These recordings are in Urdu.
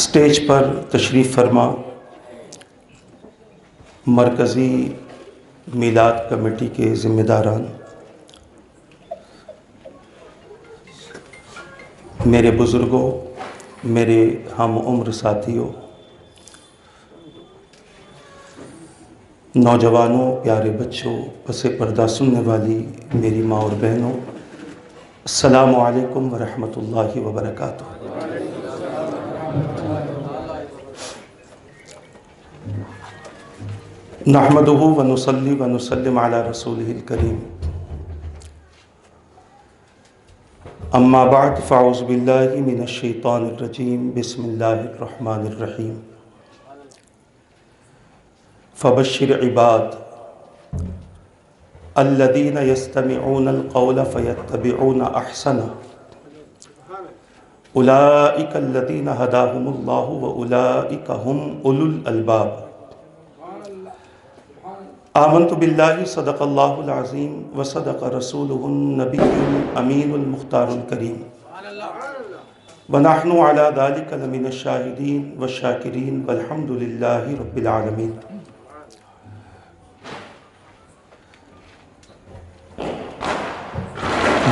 اسٹیج پر تشریف فرما مرکزی میلاد کمیٹی کے ذمہ داران، میرے بزرگوں، میرے ہم عمر ساتھیوں، نوجوانوں، پیارے بچوں، پس پردہ سننے والی میری ماں اور بہنوں، السلام علیکم ورحمۃ اللہ وبرکاتہ۔ نحمدہ ونصلی ونسلم علی رسولہ الکریم، اما بعد فاعوذ باللہ من الشیطان الرجیم، بسم اللہ الرحمن الرحیم۔ فبشر عباد الذین یستمعون القول فیتبعون احسنہ، اولئک الذین ھداھم اللہ واولئک ھم اولو الالباب۔ آمنت باللہ صدق اللہ العظیم وصدق رسولہ النبی الامین المختار الکریم، ونحن علی ذلک لمن الشاہدین والشاکرین والحمد للہ رب العالمین۔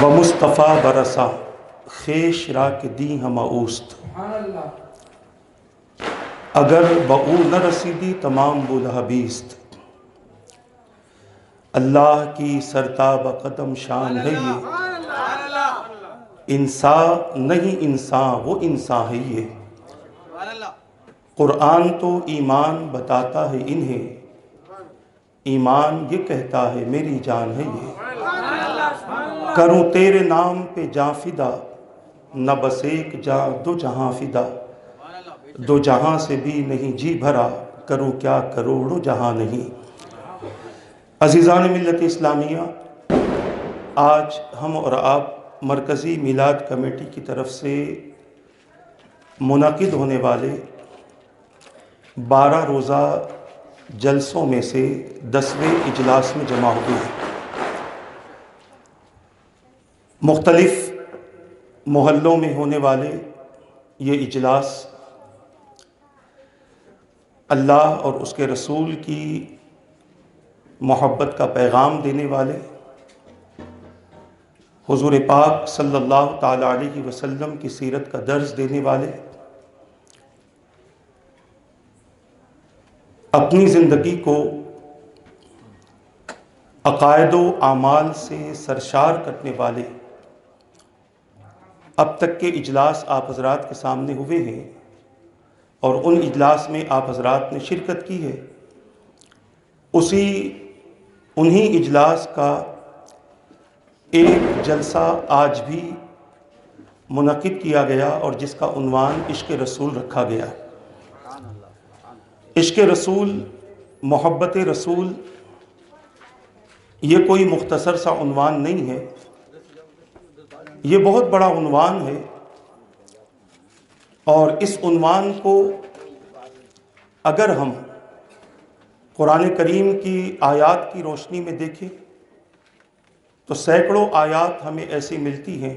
ومصطفیٰ برسا خیش را کے دی ہم اوست، اگر بہو نہ رسیدی تمام بولہ بیست۔ اللہ کی سرتاب قدم شان ہے یہ، انسان نہیں انسان وہ انسان ہے یہ۔ قرآن تو ایمان بتاتا ہے انہیں، ایمان یہ کہتا ہے میری جان ہے یہ۔ کروں تیرے نام پہ جاں فدا، نہ بس ایک جاں دو جہاں فدا۔ دو جہاں سے بھی نہیں جی بھرا، کروں کیا کروڑوں جہاں نہیں۔ عزیزان ملت اسلامیہ، آج ہم اور آپ مرکزی میلاد کمیٹی کی طرف سے منعقد ہونے والے 12 روزہ جلسوں میں سے 10ویں اجلاس میں جمع ہوئے ہیں۔ مختلف محلوں میں ہونے والے یہ اجلاس اللہ اور اس کے رسول کی محبت کا پیغام دینے والے، حضور پاک صلی اللہ تعالی علیہ وسلم کی سیرت کا درس دینے والے، اپنی زندگی کو عقائد و اعمال سے سرشار کرنے والے اب تک کے اجلاس آپ حضرات کے سامنے ہوئے ہیں، اور ان اجلاس میں آپ حضرات نے شرکت کی ہے۔ انہی اجلاس کا ایک جلسہ آج بھی منعقد کیا گیا، اور جس کا عنوان عشق رسول رکھا گیا۔ عشق رسول، محبت رسول، یہ کوئی مختصر سا عنوان نہیں ہے، یہ بہت بڑا عنوان ہے، اور اس عنوان کو اگر ہم قرآن کریم کی آیات کی روشنی میں دیکھیں تو سینکڑوں آیات ہمیں ایسی ملتی ہیں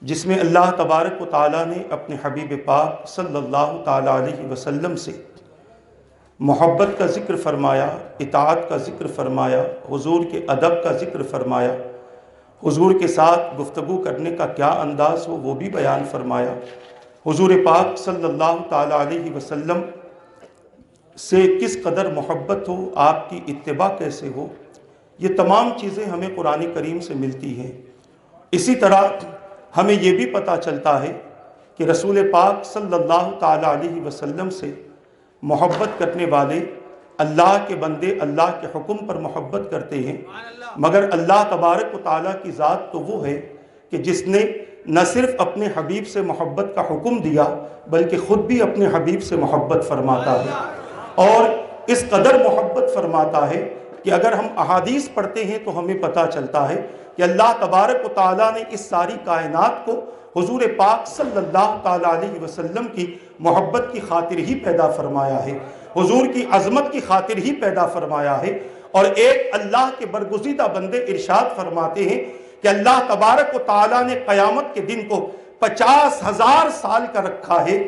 جس میں اللہ تبارک و تعالیٰ نے اپنے حبیب پاک صلی اللہ تعالیٰ علیہ وسلم سے محبت کا ذکر فرمایا، اطاعت کا ذکر فرمایا، حضور کے ادب کا ذکر فرمایا، حضور کے ساتھ گفتگو کرنے کا کیا انداز ہو وہ بھی بیان فرمایا، حضور پاک صلی اللہ تعالیٰ علیہ وسلم سے کس قدر محبت ہو، آپ کی اتباع کیسے ہو، یہ تمام چیزیں ہمیں قرآن کریم سے ملتی ہیں۔ اسی طرح ہمیں یہ بھی پتہ چلتا ہے کہ رسول پاک صلی اللہ تعالیٰ علیہ وسلم سے محبت کرنے والے اللہ کے بندے اللہ کے حکم پر محبت کرتے ہیں، مگر اللہ تبارک و تعالیٰ کی ذات تو وہ ہے کہ جس نے نہ صرف اپنے حبیب سے محبت کا حکم دیا بلکہ خود بھی اپنے حبیب سے محبت فرماتا ہے، اور اس قدر محبت فرماتا ہے کہ اگر ہم احادیث پڑھتے ہیں تو ہمیں پتہ چلتا ہے کہ اللہ تبارک و تعالیٰ نے اس ساری کائنات کو حضور پاک صلی اللہ تعالیٰ علیہ وسلم کی محبت کی خاطر ہی پیدا فرمایا ہے، حضور کی عظمت کی خاطر ہی پیدا فرمایا ہے۔ اور ایک اللہ کے برگزیدہ بندے ارشاد فرماتے ہیں کہ اللہ تبارک و تعالیٰ نے قیامت کے دن کو 50,000 سال کا رکھا ہے،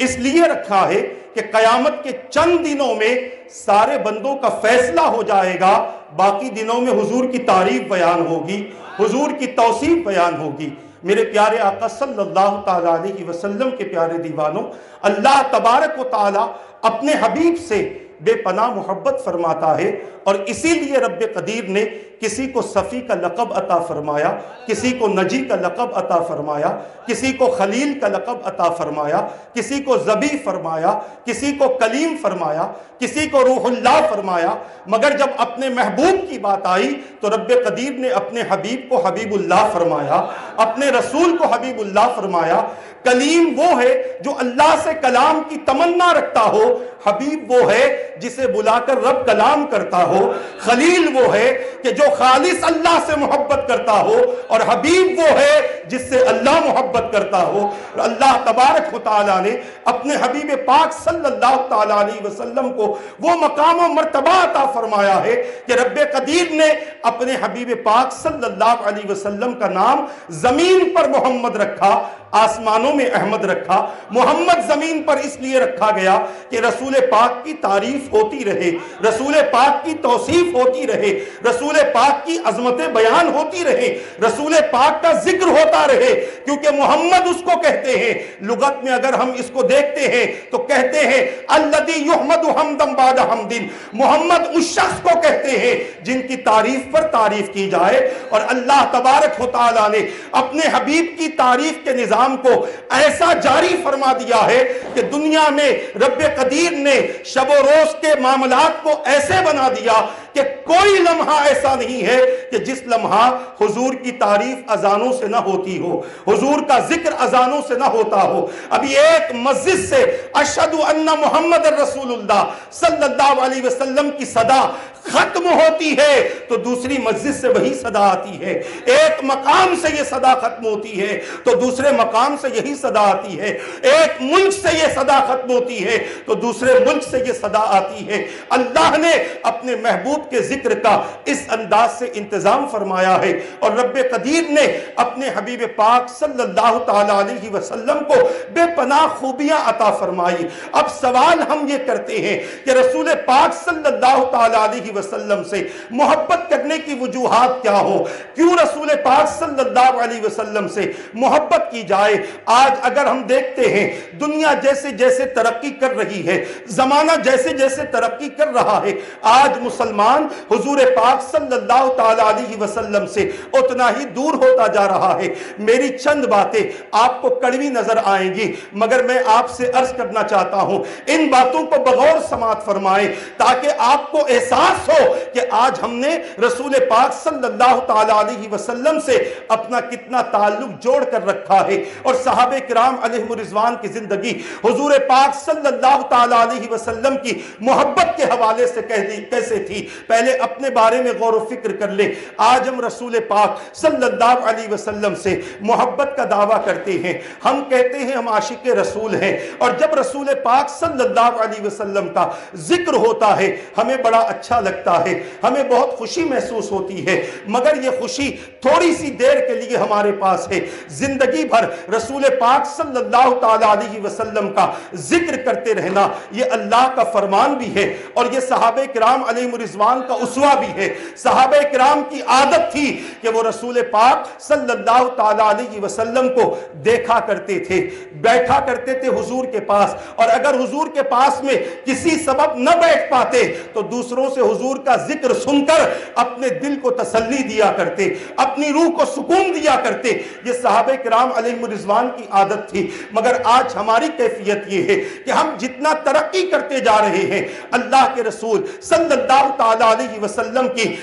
اس لیے رکھا ہے کہ قیامت کے چند دنوں میں سارے بندوں کا فیصلہ ہو جائے گا، باقی دنوں میں حضور کی تعریف بیان ہوگی، حضور کی توصیف بیان ہوگی۔ میرے پیارے آقا صلی اللہ تعالیٰ علیہ وسلم کے پیارے دیوانوں، اللہ تبارک و تعالیٰ اپنے حبیب سے بے پناہ محبت فرماتا ہے، اور اسی لیے رب قدیر نے کسی کو صفی کا لقب عطا فرمایا، کسی کو نجی کا لقب عطا فرمایا، کسی کو خلیل کا لقب عطا فرمایا، کسی کو ذبی فرمایا، کسی کو کلیم فرمایا، کسی کو روح اللہ فرمایا۔ مگر جب اپنے محبوب کی بات آئی تو رب قدیر نے اپنے حبیب کو حبیب اللہ فرمایا، اپنے رسول کو حبیب اللہ فرمایا۔ کلیم وہ ہے جو اللہ سے کلام کی تمنا رکھتا ہو، حبیب وہ ہے جسے بلا کر رب کلام کرتا ہو، خلیل وہ ہے کہ جو خالص اللہ سے محبت کرتا ہو، اور حبیب وہ ہے جس سے اللہ محبت کرتا ہو۔ اللہ تبارک و تعالیٰ نے اپنے حبیب پاک صلی اللہ تعالیٰ علیہ وسلم کو وہ مقام و مرتبہ عطا فرمایا ہے کہ رب قدیر نے اپنے حبیب پاک صلی اللہ علیہ وسلم کا نام زمین پر محمد رکھا، آسمانوں میں احمد رکھا۔ محمد زمین پر اس لیے رکھا گیا کہ رسول پاک کی تعریف ہوتی رہے، رسول پاک کی توصیف ہوتی رہے، رسول پاک کی عظمتیں بیان ہوتی رہے، رسول پاک کا ذکر ہوتا رہے، کیونکہ محمد اس کو کہتے ہیں۔ لغت میں اگر ہم اس کو دیکھتے ہیں تو کہتے ہیں الذی یحمد حمدا بعد حمد، محمد اس شخص کو کہتے ہیں جن کی تعریف پر تعریف کی جائے۔ اور اللہ تبارک و تعالیٰ نے اپنے حبیب کی تعریف کے نظام کو ایسا جاری فرما دیا ہے کہ دنیا میں رب قدیر نے شب و روز کے معاملات کو ایسے بنا دیا کہ کوئی لمحہ ایسا نہیں ہے کہ جس لمحہ حضور کی تعریف اذانوں سے نہ ہوتی ہو، حضور کا ذکر اذانوں سے نہ ہوتا ہو۔ ابھی ایک مسجد سے اشہد ان محمد رسول اللہ صلی اللہ علیہ وسلم کی صدا ختم ہوتی ہے تو دوسری مسجد سے وہی صدا آتی ہے، ایک مقام سے یہ صدا ختم ہوتی ہے تو دوسرے مقام سے یہی صدا آتی ہے، ایک ملک سے یہ صدا ختم ہوتی ہے تو دوسرے ملک سے یہ صدا آتی ہے۔ اللہ نے اپنے محبوب کے ذکر کا اس انداز سے انتظام فرمایا ہے، اور رب قدیر نے اپنے حبیب پاک صلی اللہ تعالیٰ علیہ وسلم کو بے پناہ خوبیاں عطا فرمائی۔ اب سوال ہم یہ کرتے ہیں کہ رسول پاک صلی اللہ تعالیٰ علیہ وسلم سے محبت کرنے کی وجوہات کیا ہو، کیوں رسول پاک صلی اللہ علیہ وسلم سے محبت کی جائے۔ آج اگر ہم دیکھتے ہیں دنیا جیسے جیسے ترقی کر رہی ہے، زمانہ جیسے جیسے ترقی کر رہا ہے، آج مسلمان حضور پاک صلی اللہ تعالیٰ علیہ وسلم سے اتنا ہی دور ہوتا جا رہا ہے۔ میری چند باتیں آپ کو کڑوی نظر آئیں گی، مگر میں آپ سے عرض کرنا چاہتا ہوں ان باتوں کو بغور سماعت فرمائیں تاکہ آپ کو احساس ہو کہ آج ہم نے رسول پاک صلی اللہ تعالیٰ علیہ وسلم سے اپنا کتنا تعلق جوڑ کر رکھا ہے، اور صحابہ کرام علیہم رضوان کی زندگی حضور پاک صلی اللہ تعالیٰ علیہ وسلم کی محبت کے حوالے سے کیسے تھی۔ پہلے اپنے بارے میں غور و فکر کر لیں۔ آج ہم رسول پاک صلی اللہ علیہ وسلم سے محبت کا دعویٰ کرتے ہیں، ہم کہتے ہیں ہم عاشق رسول ہیں، اور جب رسول پاک صلی اللہ علیہ وسلم کا ذکر ہوتا ہے ہمیں بڑا اچھا لگتا ہے، ہمیں بہت خوشی محسوس ہوتی ہے، مگر یہ خوشی تھوڑی سی دیر کے لیے ہمارے پاس ہے۔ زندگی بھر رسول پاک صلی اللہ تعالیٰ علیہ وسلم کا ذکر کرتے رہنا یہ اللہ کا فرمان بھی ہے، اور یہ صحابہ کرام علیہ رضوان کا اسوہ بھی ہے۔ صحابہ کرام کی عادت تھی کہ وہ رسول پاک صلی اللہ تعالیٰ علیہ وسلم کو دیکھا کرتے تھے، بیٹھا کرتے تھے حضور کے پاس، اور اگر حضور کے پاس میں کسی سبب نہ بیٹھ پاتے تو دوسروں سے حضور کا ذکر سن کر اپنے دل کو تسلی دیا کرتے، اپنی روح کو سکون دیا کرتے۔ یہ صحابہ کرام علیہ رضوان کی عادت تھی، مگر آج ہماری کیفیت یہ ہے کہ ہم جتنا ترقی کرتے جا رہے ہیں اللہ کے رسول صلی اللہ تعالیٰ علیہ وسلم کی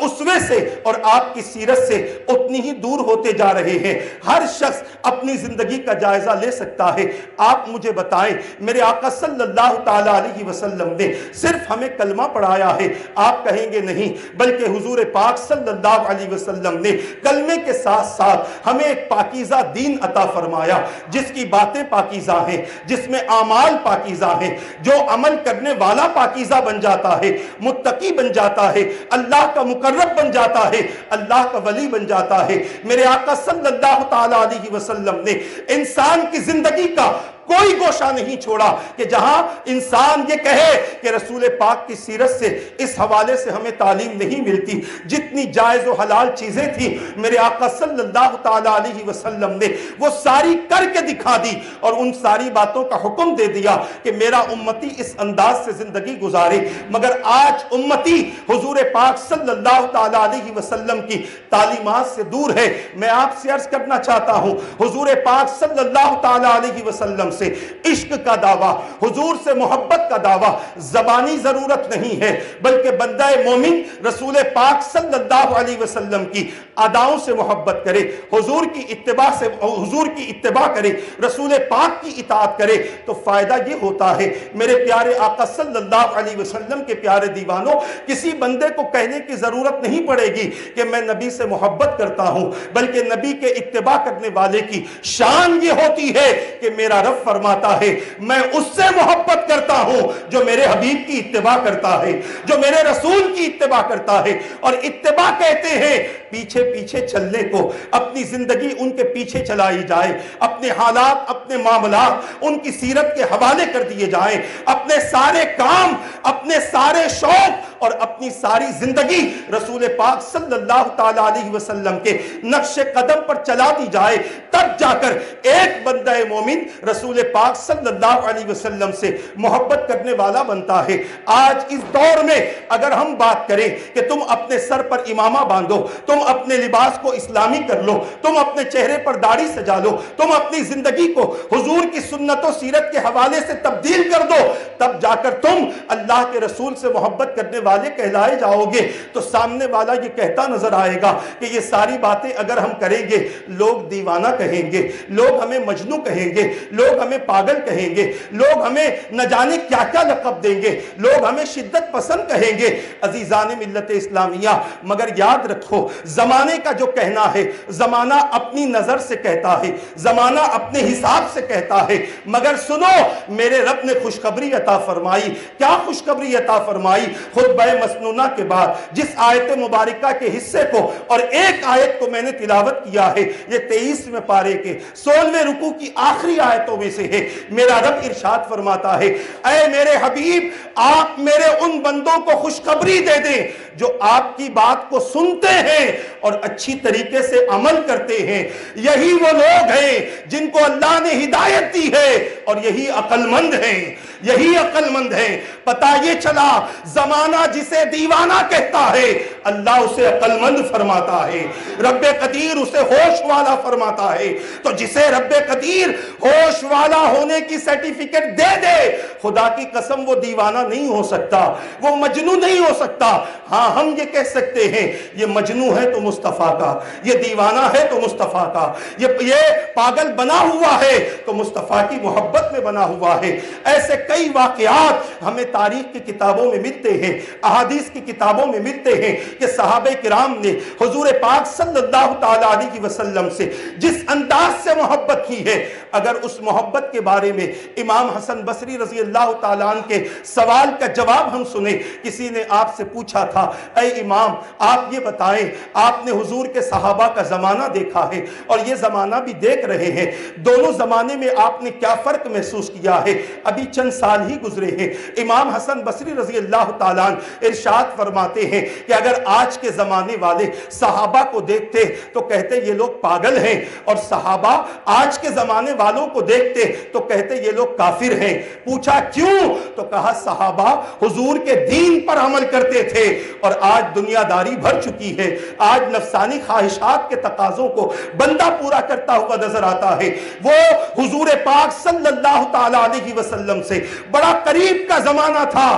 اسوے سے اور آپ کی سیرت سے اتنی ہی دور ہوتے جا رہے ہیں۔ ہر شخص اپنی زندگی کا جائزہ لے سکتا ہے۔ آپ مجھے بتائیں میرے آقا صلی اللہ تعالیٰ علیہ وسلم نے صرف ہمیں کلمہ پڑھایا ہے؟ آپ کہیں گے نہیں، بلکہ حضور پاک صلی اللہ علیہ وسلم نے کلمے کے ساتھ ساتھ ہمیں ایک پاکیزہ دین عطا فرمایا، جس کی باتیں پاکیزہ ہیں، جس میں اعمال پاکیزہ ہیں، جو عمل کرنے والا پاکیزہ بن جاتا ہے، متقی بن جاتا ہے، اللہ کا مقرب بن جاتا ہے، اللہ کا ولی بن جاتا ہے۔ میرے آقا صلی اللہ تعالیٰ علیہ وسلم نے انسان کی زندگی کا کوئی گوشہ نہیں چھوڑا کہ جہاں انسان یہ کہے کہ رسول پاک کی سیرت سے اس حوالے سے ہمیں تعلیم نہیں ملتی۔ جتنی جائز و حلال چیزیں تھیں میرے آقا صلی اللہ تعالیٰ علیہ وسلم نے وہ ساری کر کے دکھا دی اور ان ساری باتوں کا حکم دے دیا کہ میرا امتی اس انداز سے زندگی گزارے۔ مگر آج امتی حضور پاک صلی اللہ تعالیٰ علیہ وسلم کی تعلیمات سے دور ہے۔ میں آپ سے عرض کرنا چاہتا ہوں، حضور پاک صلی اللہ تعالیٰ علیہ وسلم سے عشق کا دعویٰ، حضور سے محبت کا دعویٰ زبانی ضرورت نہیں ہے، بلکہ بندہ مومن رسول پاک صلی اللہ علیہ وسلم کی اداؤں سے محبت کرے، حضور کی اتباع کرے، رسول پاک کی اطاعت کرے تو فائدہ یہ ہوتا ہے۔ میرے پیارے آقا صلی اللہ علیہ وسلم کے پیارے دیوانوں، کسی بندے کو کہنے کی ضرورت نہیں پڑے گی کہ میں نبی سے محبت کرتا ہوں، بلکہ نبی کے اتباع کرنے والے کی شان یہ ہوتی ہے کہ میرا رب فرماتا ہے میں اس سے محبت کرتا ہوں جو میرے حبیب کی اتباع کرتا ہے، جو میرے رسول کی اتباع کرتا ہے۔ اور اتباع کہتے ہیں پیچھے پیچھے چلنے کو، اپنی زندگی ان کے پیچھے چلائی جائے، اپنے حالات اپنے معاملات ان کی سیرت کے حوالے کر دیے جائیں، اپنے سارے کام اپنے سارے شوق اور اپنی ساری زندگی رسول پاک صلی اللہ تعالیٰ علیہ وسلم کے نقش قدم پر چلا دی جائے، تب جا کر ایک بندہ مومن رسول پاک صلی اللہ علیہ وسلم سے محبت کرنے والا بنتا ہے۔ آج اس دور میں اگر ہم بات کریں کہ تم اپنے سر پر امامہ باندھو، تم اپنے لباس کو اسلامی کر لو، تم اپنے چہرے پر داڑھی سجا لو، تم اپنی زندگی کو حضور کی سنت و سیرت کے حوالے سے تبدیل کر دو، تب جا کر تم اللہ کے رسول سے محبت کرنے والے کہلائے جاؤ گے، تو سامنے والا یہ کہتا نظر آئے گا کہ یہ ساری باتیں اگر ہم کریں گے لوگ دیوانہ کہیں گے، لوگ ہمیں مجنوں کہیں گے، لوگ ہمیں پاگل کہیں گے، لوگ ہمیں نہ جانے کیا کیا لقب دیں گے، لوگ ہمیں شدت پسند کہیں گے۔ عزیزان ملت اسلامیہ، مگر یاد رکھو زمانے کا جو کہنا ہے زمانہ اپنی نظر سے کہتا ہے، زمانہ اپنے حساب سے کہتا ہے، مگر سنو میرے رب نے خوشخبری عطا فرمائی۔ کیا خوشخبری عطا فرمائی؟ خطبہ مسنونہ کے بعد جس آیت مبارکہ کے حصے کو اور ایک آیت کو میں نے تلاوت کیا ہے، یہ 23ویں پارے کے 16ویں رکوع کی آخری آیتوں میں سے ہے۔ میرا رب ارشاد فرماتا ہے اے میرے حبیب آپ میرے ان بندوں کو خوشخبری دے دیں جو آپ کی بات کو سنتے ہیں اور اچھی طریقے سے عمل کرتے ہیں، یہی وہ لوگ ہیں جن کو اللہ نے ہدایت دی ہے اور یہی عقل مند ہیں، یہی عقل مند ہیں۔ پتہ یہ چلا زمانہ جسے دیوانہ کہتا ہے اللہ اسے عقل مند فرماتا ہے، رب قدیر اسے ہوش والا فرماتا ہے۔ تو جسے رب قدیر ہوش والا ہونے کی سرٹیفکیٹ دے دے، خدا کی قسم وہ دیوانہ نہیں ہو سکتا، وہ مجنون نہیں ہو سکتا۔ ہاں ہم یہ کہہ سکتے ہیں یہ مجنون ہے تو مصطفیٰ کا، یہ دیوانہ ہے تو مصطفیٰ کا، یہ پاگل بنا ہوا ہے تو مصطفیٰ کی محبت میں بنا ہوا ہے۔ ایسے کئی واقعات ہمیں تاریخ کی کتابوں میں ملتے ہیں، احادیث کی کتابوں میں ملتے ہیں کہ صحابہ کرام نے حضور پاک صلی اللہ تعالیٰ علیہ وسلم سے جس انداز سے محبت کی ہے، اگر اس محبت کے بارے میں امام حسن بصری رضی اللہ تعالیٰ عنہ کے سوال کا جواب ہم سنیں۔ کسی نے آپ سے پوچھا تھا اے امام آپ یہ بتائیں آپ نے حضور کے صحابہ کا زمانہ دیکھا ہے اور یہ زمانہ بھی دیکھ رہے ہیں، دونوں زمانے میں آپ نے کیا فرق محسوس کیا ہے؟ ابھی چند سال ہی گزرے ہیں۔ امام حسن بصری رضی اللہ تعالیٰ عنہ ارشاد فرماتے ہیں کہ اگر آج کے زمانے والے صحابہ کو دیکھتے تو کہتے یہ لوگ پاگل ہیں، اور صحابہ آج کے زمانے والوں کو دیکھتے تو کہتے یہ لوگ کافر ہیں۔ پوچھا کیوں؟ تو کہا صحابہ حضور کے دین پر عمل کرتے تھے اور آج دنیا داری بھر چکی ہے، آج نفسانی خواہشات کے تقاضوں کو بندہ پورا کرتا ہوا نظر آتا ہے۔ وہ حضور پاک صلی اللہ تعالیٰ علیہ وسلم سے بڑا قریب کا زمانہ تھا،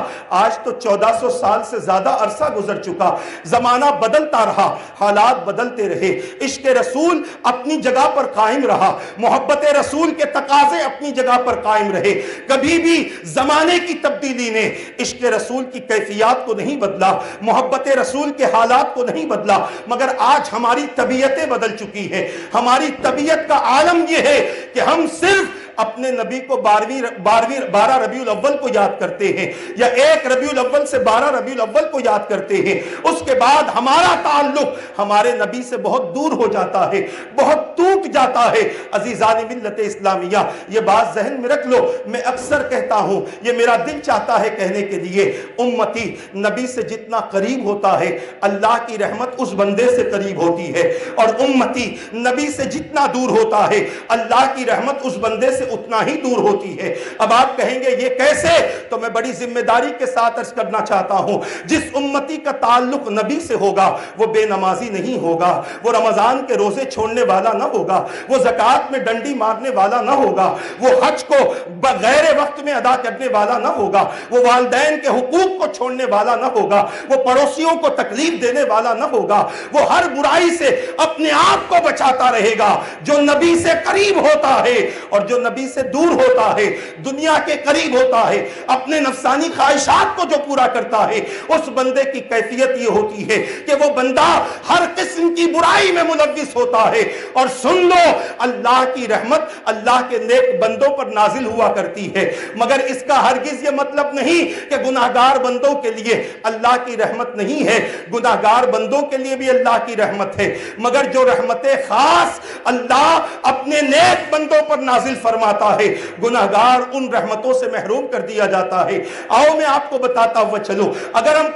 آج تو 1400 سال سے زیادہ عرصہ گزر چکا، زمانہ بدلتا رہا، حالات بدلتے رہے، عشق رسول اپنی جگہ پر قائم رہا، محبت رسول کے تقاضے اپنی جگہ پر قائم رہے۔ کبھی بھی زمانے کی تبدیلی نے عشق رسول کی کیفیات کو نہیں بدلا، محبت رسول کے حالات کو نہیں بدلا، مگر آج ہماری طبیعتیں بدل چکی ہیں۔ ہماری طبیعت کا عالم یہ ہے کہ ہم صرف اپنے نبی کو 12 ربیع الاول کو یاد کرتے ہیں یا 1 ربیع الاول سے 12 ربیع الاول کو یاد کرتے ہیں، اس کے بعد ہمارا تعلق ہمارے نبی سے بہت دور ہو جاتا ہے، بہت ٹوٹ جاتا ہے۔ عزیزان ملت اسلامیہ، یہ بات ذہن میں رکھ لو، میں اکثر کہتا ہوں، یہ میرا دل چاہتا ہے کہنے کے لیے، امتی نبی سے جتنا قریب ہوتا ہے اللہ کی رحمت اس بندے سے قریب ہوتی ہے، اور امتی نبی سے جتنا دور ہوتا ہے اللہ کی رحمت اس بندے سے اتنا ہی دور ہوتی ہے۔ اب آپ کہیں گے یہ کیسے؟ تو میں بڑی ذمہ داری کے ساتھ عرض کرنا چاہتا ہوں، جس امتی کا تعلق نبی سے ہوگا وہ بے نمازی نہیں ہوگا، وہ رمضان کے روزے چھوڑنے والا نہ ہوگا، وہ زکوٰۃ میں ڈنڈی مارنے والا نہ ہوگا، وہ حج کو بغیر وقت میں ادا کرنے والا نہ ہوگا، وہ والدین کے حقوق کو چھوڑنے والا نہ ہوگا، وہ پڑوسیوں کو تکلیف دینے والا نہ ہوگا، وہ ہر برائی سے اپنے آپ کو بچاتا رہے گا۔ جو نبی سے قریب ہوتا ہے اور جو نبی سے دور ہوتا ہے، دنیا کے قریب ہوتا ہے، اپنے نفسانی خواہشات کو جو پورا کرتا ہے، اس بندے کی کیفیت یہ ہوتی ہے کہ وہ بندہ ہر قسم کی برائی میں ملوث ہوتا ہے۔ اور سن لو، اللہ کی رحمت اللہ کے نیک بندوں پر نازل ہوا کرتی ہے، مگر اس کا ہرگز یہ مطلب نہیں کہ گناہگار بندوں کے لیے اللہ کی رحمت نہیں ہے۔ گناہگار بندوں کے لیے بھی اللہ کی رحمت ہے، مگر جو رحمت خاص اللہ اپنے نیک بندوں پر نازل فرماتا ہے، گناہگار ان رحمتوں سے محروم کر دیا جاتا ہے۔ آؤ میں آپ کو بتاتا ہوا چلو، اگر ہم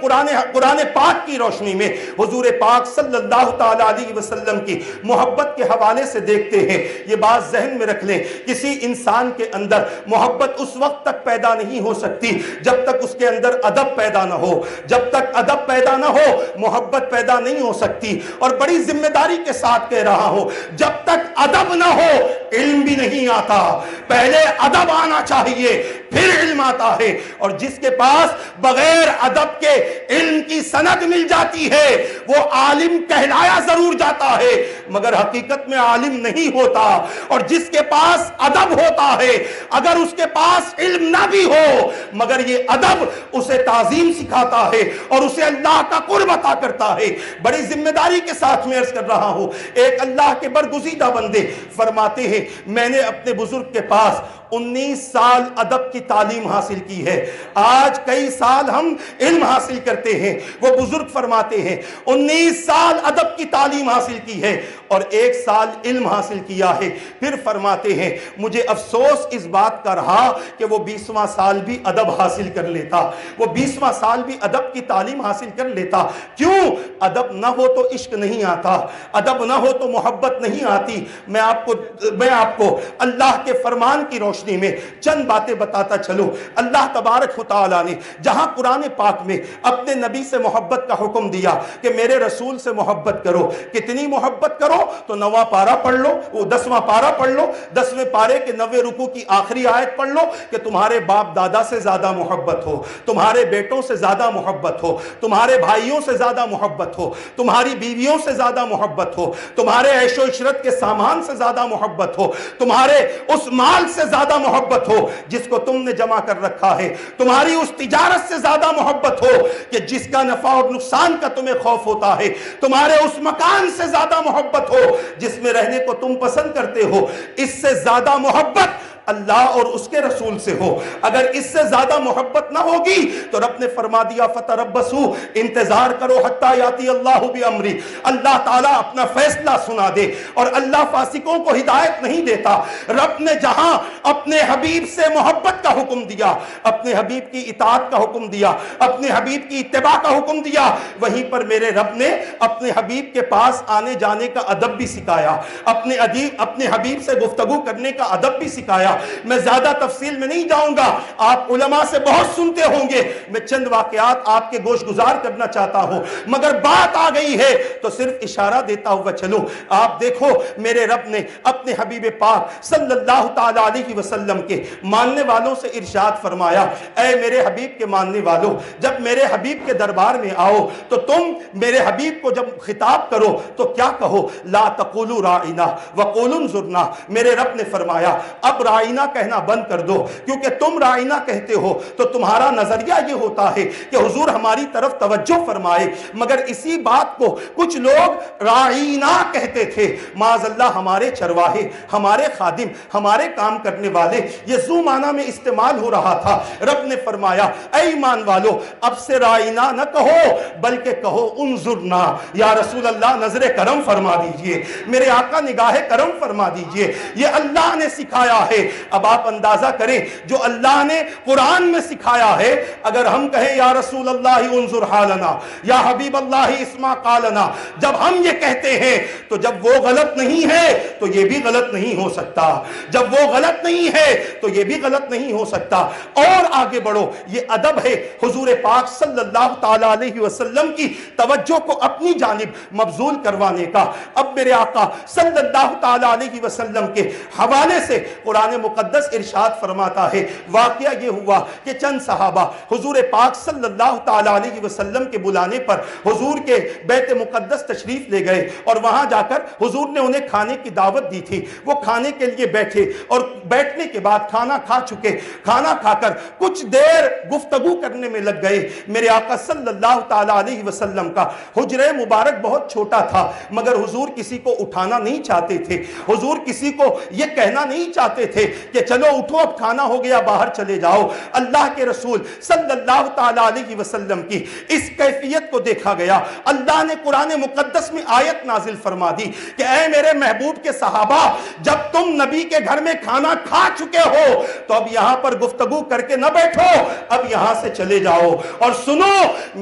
قرآن پاک کی روشنی میں حضور پاک صلی اللہ تعالی علیہ وسلم کی محبت کے حوالے سے دیکھتے ہیں، یہ بات ذہن میں رکھ لیں، کسی انسان کے اندر محبت اس وقت تک پیدا نہیں ہو سکتی جب تک اس کے اندر ادب پیدا نہ ہو۔ جب تک ادب پیدا نہ ہو محبت پیدا نہیں ہو سکتی۔ اور بڑی ذمہ داری کے ساتھ کہہ رہا ہوں، جب تک ادب نہ ہو علم بھی نہیں آتا۔ پہلے ادب آنا چاہیے پھر علم آتا ہے، اور جس کے پاس بغیر ادب کے علم کی سند مل جاتی ہے وہ عالم کہلایا ضرور جاتا ہے مگر حقیقت میں عالم نہیں ہوتا۔ اور جس کے پاس ادب ہوتا ہے اگر اس کے پاس علم نہ بھی ہو مگر یہ ادب اسے تعظیم سکھاتا ہے اور اسے اللہ کا قرب عطا کرتا ہے۔ بڑی ذمہ داری کے ساتھ میں عرض کر رہا ہوں، ایک اللہ کے برگزیدہ بندے فرماتے ہیں، میں نے اپنے بزرگ کے پاس 19 سال ادب کی تعلیم حاصل کی ہے۔ آج کئی سال ہم علم حاصل کرتے ہیں، وہ بزرگ فرماتے ہیں 19 سال ادب کی تعلیم حاصل کی ہے اور 1 سال علم حاصل کیا ہے۔ پھر فرماتے ہیں مجھے افسوس اس بات کا رہا کہ وہ 20واں سال بھی ادب حاصل کر لیتا، وہ 20واں سال بھی ادب کی تعلیم حاصل کر لیتا۔ کیوں؟ ادب نہ ہو تو عشق نہیں آتا، ادب نہ ہو تو محبت نہیں آتی۔ میں آپ کو اللہ کے فرمان کی روشنی میں چند باتیں بتاتا چلوں۔ اللہ تبارک و تعالیٰ نے جہاں قرآن پاک میں اپنے نبی سے محبت کا حکم دیا کہ میرے رسول سے محبت کرو، کتنی محبت کرو تو 9واں پارہ پڑھ لو، وہ 10واں پارہ پڑھ لو، 10ویں پارے کے 90 رکوع کی آخری آیت پڑھ لو کہ تمہارے باپ دادا سے زیادہ محبت ہو، تمہارے بیٹوں سے زیادہ محبت ہو، تمہارے بھائیوں سے زیادہ محبت ہو، تمہاری بیویوں سے زیادہ محبت ہو، تمہارے عیش و عشرت کے سامان سے زیادہ محبت ہو، تمہارے اس مال سے زیادہ محبت ہو جس کو تم نے جمع کر رکھا ہے، تمہاری اس تجارت سے زیادہ محبت ہو کہ جس کا نفع اور نقصان کا تمہیں خوف ہوتا ہے، تمہارے اس مکان سے زیادہ محبت ہو جس میں رہنے کو تم پسند کرتے ہو۔ اس سے زیادہ محبت اللہ اور اس کے رسول سے ہو۔ اگر اس سے زیادہ محبت نہ ہوگی تو رب نے فرما دیا فتربصوا، انتظار کرو حتی یاتی اللہ بامری، اللہ تعالیٰ اپنا فیصلہ سنا دے، اور اللہ فاسقوں کو ہدایت نہیں دیتا۔ رب نے جہاں اپنے حبیب سے محبت کا حکم دیا، اپنے حبیب کی اطاعت کا حکم دیا، اپنے حبیب کی اتباع کا حکم دیا، وہیں پر میرے رب نے اپنے حبیب کے پاس آنے جانے کا ادب بھی سکھایا، اپنے حبیب سے گفتگو کرنے کا ادب بھی سکھایا۔ میں زیادہ تفصیل میں نہیں جاؤں گا، آپ علماء سے بہت سنتے ہوں گے، میں چند واقعات آپ کے گوش گزار کرنا چاہتا ہوں، مگر بات آ گئی ہے تو صرف اشارہ دیتا ہوا چلوں۔ آپ دیکھو میرے رب نے اپنے حبیب پاک صلی اللہ تعالی علیہ وسلم کے ماننے والوں سے ارشاد فرمایا، اے میرے حبیب کے ماننے والوں، جب میرے حبیب کے دربار میں آؤ تو تم میرے حبیب کو جب خطاب کرو تو کیا کہو؟ لا تقولوا راعنا وقولوا انظرنا۔ میرے رب نے فرمایا اب راعنا رائنا کہنا بند کر دو، کیونکہ تم رائنا کہتے ہو تو تمہارا نظریہ یہ ہوتا ہے کہ حضور ہماری طرف توجہ فرمائے، مگر اسی بات کو کچھ لوگ رائنا کہتے تھے۔ معاذ اللہ ہمارے چرواہے، ہمارے خادم، ہمارے کام کرنے والے، یہ زو معنی میں استعمال ہو رہا تھا۔ رب نے فرمایا اے ایمان والو اب سے رائنا نہ کہو بلکہ کہو انظرنا، یا رسول اللہ نظر کرم فرما دیجئے، میرے آقا نگاہ کرم فرما دیجئے، یہ اللہ نے سکھایا ہے۔ اب آپ اندازہ کریں جو اللہ نے قرآن میں سکھایا ہے، اگر ہم کہیں یا رسول اللہ انظر حالنا، یا حبیب اللہ اسمع قالنا، جب ہم یہ کہتے ہیں تو جب وہ غلط نہیں ہے تو یہ بھی غلط نہیں ہو سکتا، جب وہ غلط نہیں ہے تو یہ بھی غلط نہیں ہو سکتا۔ اور آگے بڑھو، یہ ادب ہے حضور پاک صلی اللہ تعالیٰ علیہ وسلم کی توجہ کو اپنی جانب مبذول کروانے کا۔ اب میرے آقا صلی اللہ تعالیٰ علیہ وسلم کے حوالے سے قرآن مقدس ارشاد فرماتا ہے، واقعہ یہ ہوا کہ چند صحابہ حضور پاک صلی اللہ تعالیٰ علیہ وسلم کے بلانے پر حضور کے بیت مقدس تشریف لے گئے، اور وہاں جا کر حضور نے انہیں کھانے کی دعوت دی تھی۔ وہ کھانے کے لیے بیٹھے، اور بیٹھنے کے بعد کھانا کھا چکے، کھانا کھا کر کچھ دیر گفتگو کرنے میں لگ گئے۔ میرے آقا صلی اللہ تعالیٰ علیہ وسلم کا حجرہ مبارک بہت چھوٹا تھا، مگر حضور کسی کو اٹھانا نہیں چاہتے تھے، حضور کسی کو یہ کہنا نہیں چاہتے تھے کہ چلو اٹھو اب کھانا ہو گیا باہر چلے جاؤ۔ اللہ کے رسول صلی اللہ تعالیٰ علیہ وسلم کی اس کیفیت کو دیکھا گیا، اللہ نے قرآن مقدس میں آیت نازل فرما دی کہ اے میرے محبوب کے صحابہ، جب تم نبی کے گھر میں کھانا کھا چکے ہو تو اب یہاں پر گفتگو کر کے نہ بیٹھو، اب یہاں سے چلے جاؤ، اور سنو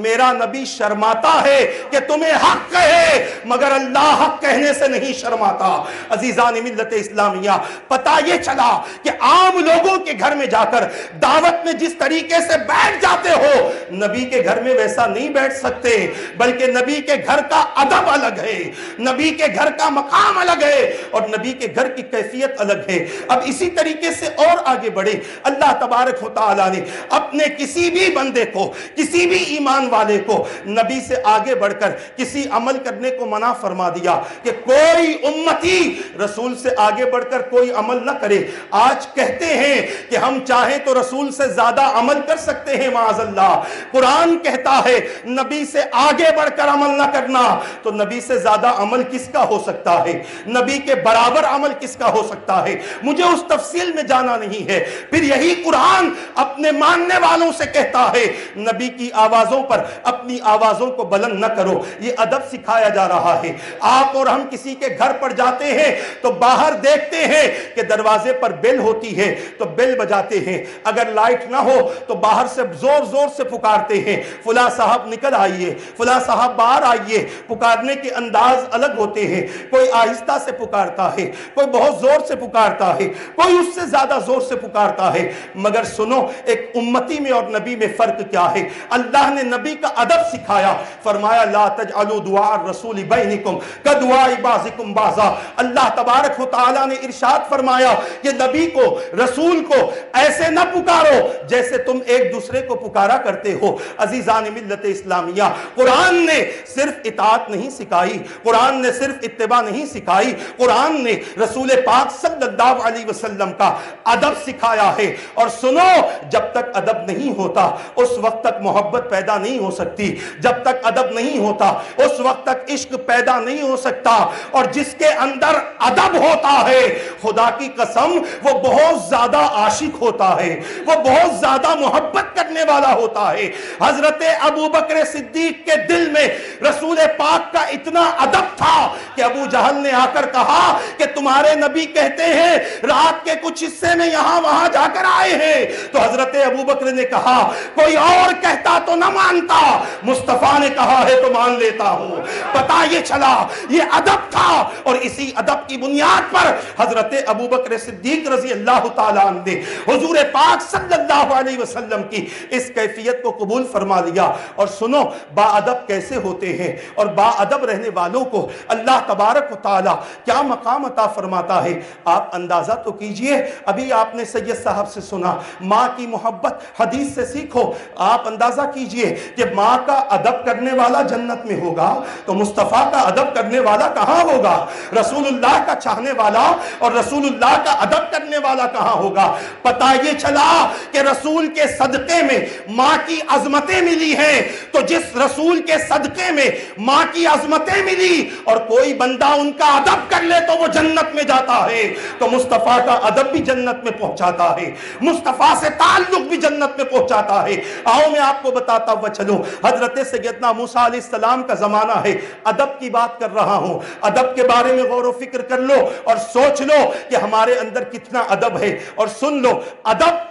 میرا نبی شرماتا ہے کہ تمہیں حق کہے مگر اللہ حق کہنے سے نہیں شرماتا۔ عزیزان ملت اسلامیہ، پتہ یہ چلا کہ عام لوگوں کے گھر میں جا کر دعوت میں جس طریقے سے بیٹھ جاتے ہو، نبی کے گھر میں ویسا نہیں بیٹھ سکتے، بلکہ نبی کے گھر کا ادب الگ ہے، نبی کے گھر کا مقام الگ ہے، اور نبی کے گھر کی کیفیت الگ ہے۔ اب اسی طریقے سے اور آگے بڑھے، اللہ تبارک و تعالیٰ نے اپنے کسی بھی بندے کو، کسی بھی ایمان والے کو نبی سے آگے بڑھ کر کسی عمل کرنے کو منع فرما دیا کہ کوئی امتی رسول سے آگے بڑھ کر کوئی عمل نہ کرے۔ آج کہتے ہیں کہ ہم چاہیں تو رسول سے زیادہ عمل کر سکتے ہیں، معاذ اللہ۔ قرآن کہتا ہے نبی سے آگے بڑھ کر عمل نہ کرنا، تو نبی سے زیادہ عمل کس کا ہو سکتا ہے؟ نبی کے برابر عمل کس کا ہو سکتا ہے؟ مجھے اس تفصیل میں جانا نہیں ہے۔ پھر یہی قرآن اپنے ماننے والوں سے کہتا ہے نبی کی آوازوں پر اپنی آوازوں کو بلند نہ کرو۔ یہ ادب سکھایا جا رہا ہے۔ آپ اور ہم کسی کے گھر پر جاتے ہیں تو باہر دیکھتے ہیں کہ دروازے پر بیل ہوتی ہے تو بیل بجاتے ہیں، اگر لائٹ نہ ہو تو باہر سے زور زور سے پکارتے ہیں فلاں صاحب نکل آئیے، فلاں صاحب باہر آئیے۔ پکارنے کے انداز الگ ہوتے ہیں، کوئی آہستہ سے پکارتا ہے، کوئی بہت زور سے پکارتا ہے، کوئی اس سے زیادہ زور سے پکارتا ہے۔ مگر سنو ایک امتی میں اور نبی میں فرق کیا ہے؟ اللہ نے نبی کا ادب سکھایا، فرمایا لا تجعلوا دعاء الرسول بینکم کدعاء بعضکم بعضا۔ اللہ تبارک و تعالیٰ نے ارشاد فرمایا کہ نبی کو، رسول کو ایسے نہ پکارو جیسے تم ایک دوسرے کو پکارا کرتے ہو۔ عزیزان ملت اسلامیہ، قرآن نے صرف اطاعت نہیں سکھائی، قرآن نے صرف اتباع نہیں سکھائی، قرآن نے رسول پاک صلی اللہ علیہ وسلم کا ادب سکھایا ہے۔ اور سنو، جب تک ادب نہیں ہوتا اس وقت تک محبت پیدا نہیں ہو سکتی، جب تک ادب نہیں ہوتا اس وقت تک عشق پیدا نہیں ہو سکتا، اور جس کے اندر ادب ہوتا ہے خدا کی قسم وہ بہت زیادہ عاشق ہوتا ہے، وہ بہت زیادہ محبت کرنے والا ہوتا ہے۔ حضرت ابو بکر صدیق کے دل میں رسول پاک کا اتنا ادب تھا کہ ابو جہل نے آ کر کہا کہ تمہارے نبی کہتے ہیں رات کے کچھ حصے میں یہاں وہاں جا کر آئے ہیں، تو حضرت ابو بکر نے کہا کوئی اور کہتا تو نہ مانتا، مصطفیٰ نے کہا ہے تو مان لیتا ہوں۔ پتہ یہ چلا یہ ادب تھا، اور اسی ادب کی بنیاد پر حضرت ابو بکر صدیق رضی اللہ تعالیٰ عنہ نے حضور پاک صلی اللہ علیہ وسلم کی اس کیفیت کو قبول فرما لیا۔ اور سنو با ادب کیسے ہوتے ہیں اور با ادب رہنے والوں کو اللہ تبارک و تعالی کیا مقام عطا فرماتا ہے۔ آپ اندازہ تو کیجئے، ابھی آپ نے سید صاحب سے سنا ماں کی محبت حدیث سے سیکھو۔ آپ اندازہ کیجئے کہ ماں کا ادب کرنے والا جنت میں ہوگا تو مصطفیٰ کا ادب کرنے والا کہاں ہوگا؟ رسول اللہ کا چاہنے والا اور رسول اللہ کا ادب کرنے والا کہاں ہوگا؟ پتہ یہ چلا کہ رسول کے صدقے میں ماں کی عظمتیں ملی ہیں، تو جس رسول کے صدقے میں ماں کی عظمتیں ملی اور کوئی بندہ ان کا ادب کر لے تو وہ جنت میں جاتا ہے، تو مصطفیٰ کا ادب بھی جنت میں پہنچاتا ہے، مصطفیٰ سے تعلق بھی جنت میں پہنچاتا ہے۔ آؤ میں آپ کو بتاتا ہوا چلوں، حضرت سیدنا موسیٰ علیہ السلام کا زمانہ ہے، ادب کی بات کر رہا ہوں، ادب کے بارے میں غور و فکر کر لو اور سوچ لو کہ ہمارے اندر کتنا ادب ہے، اور سن لو ادب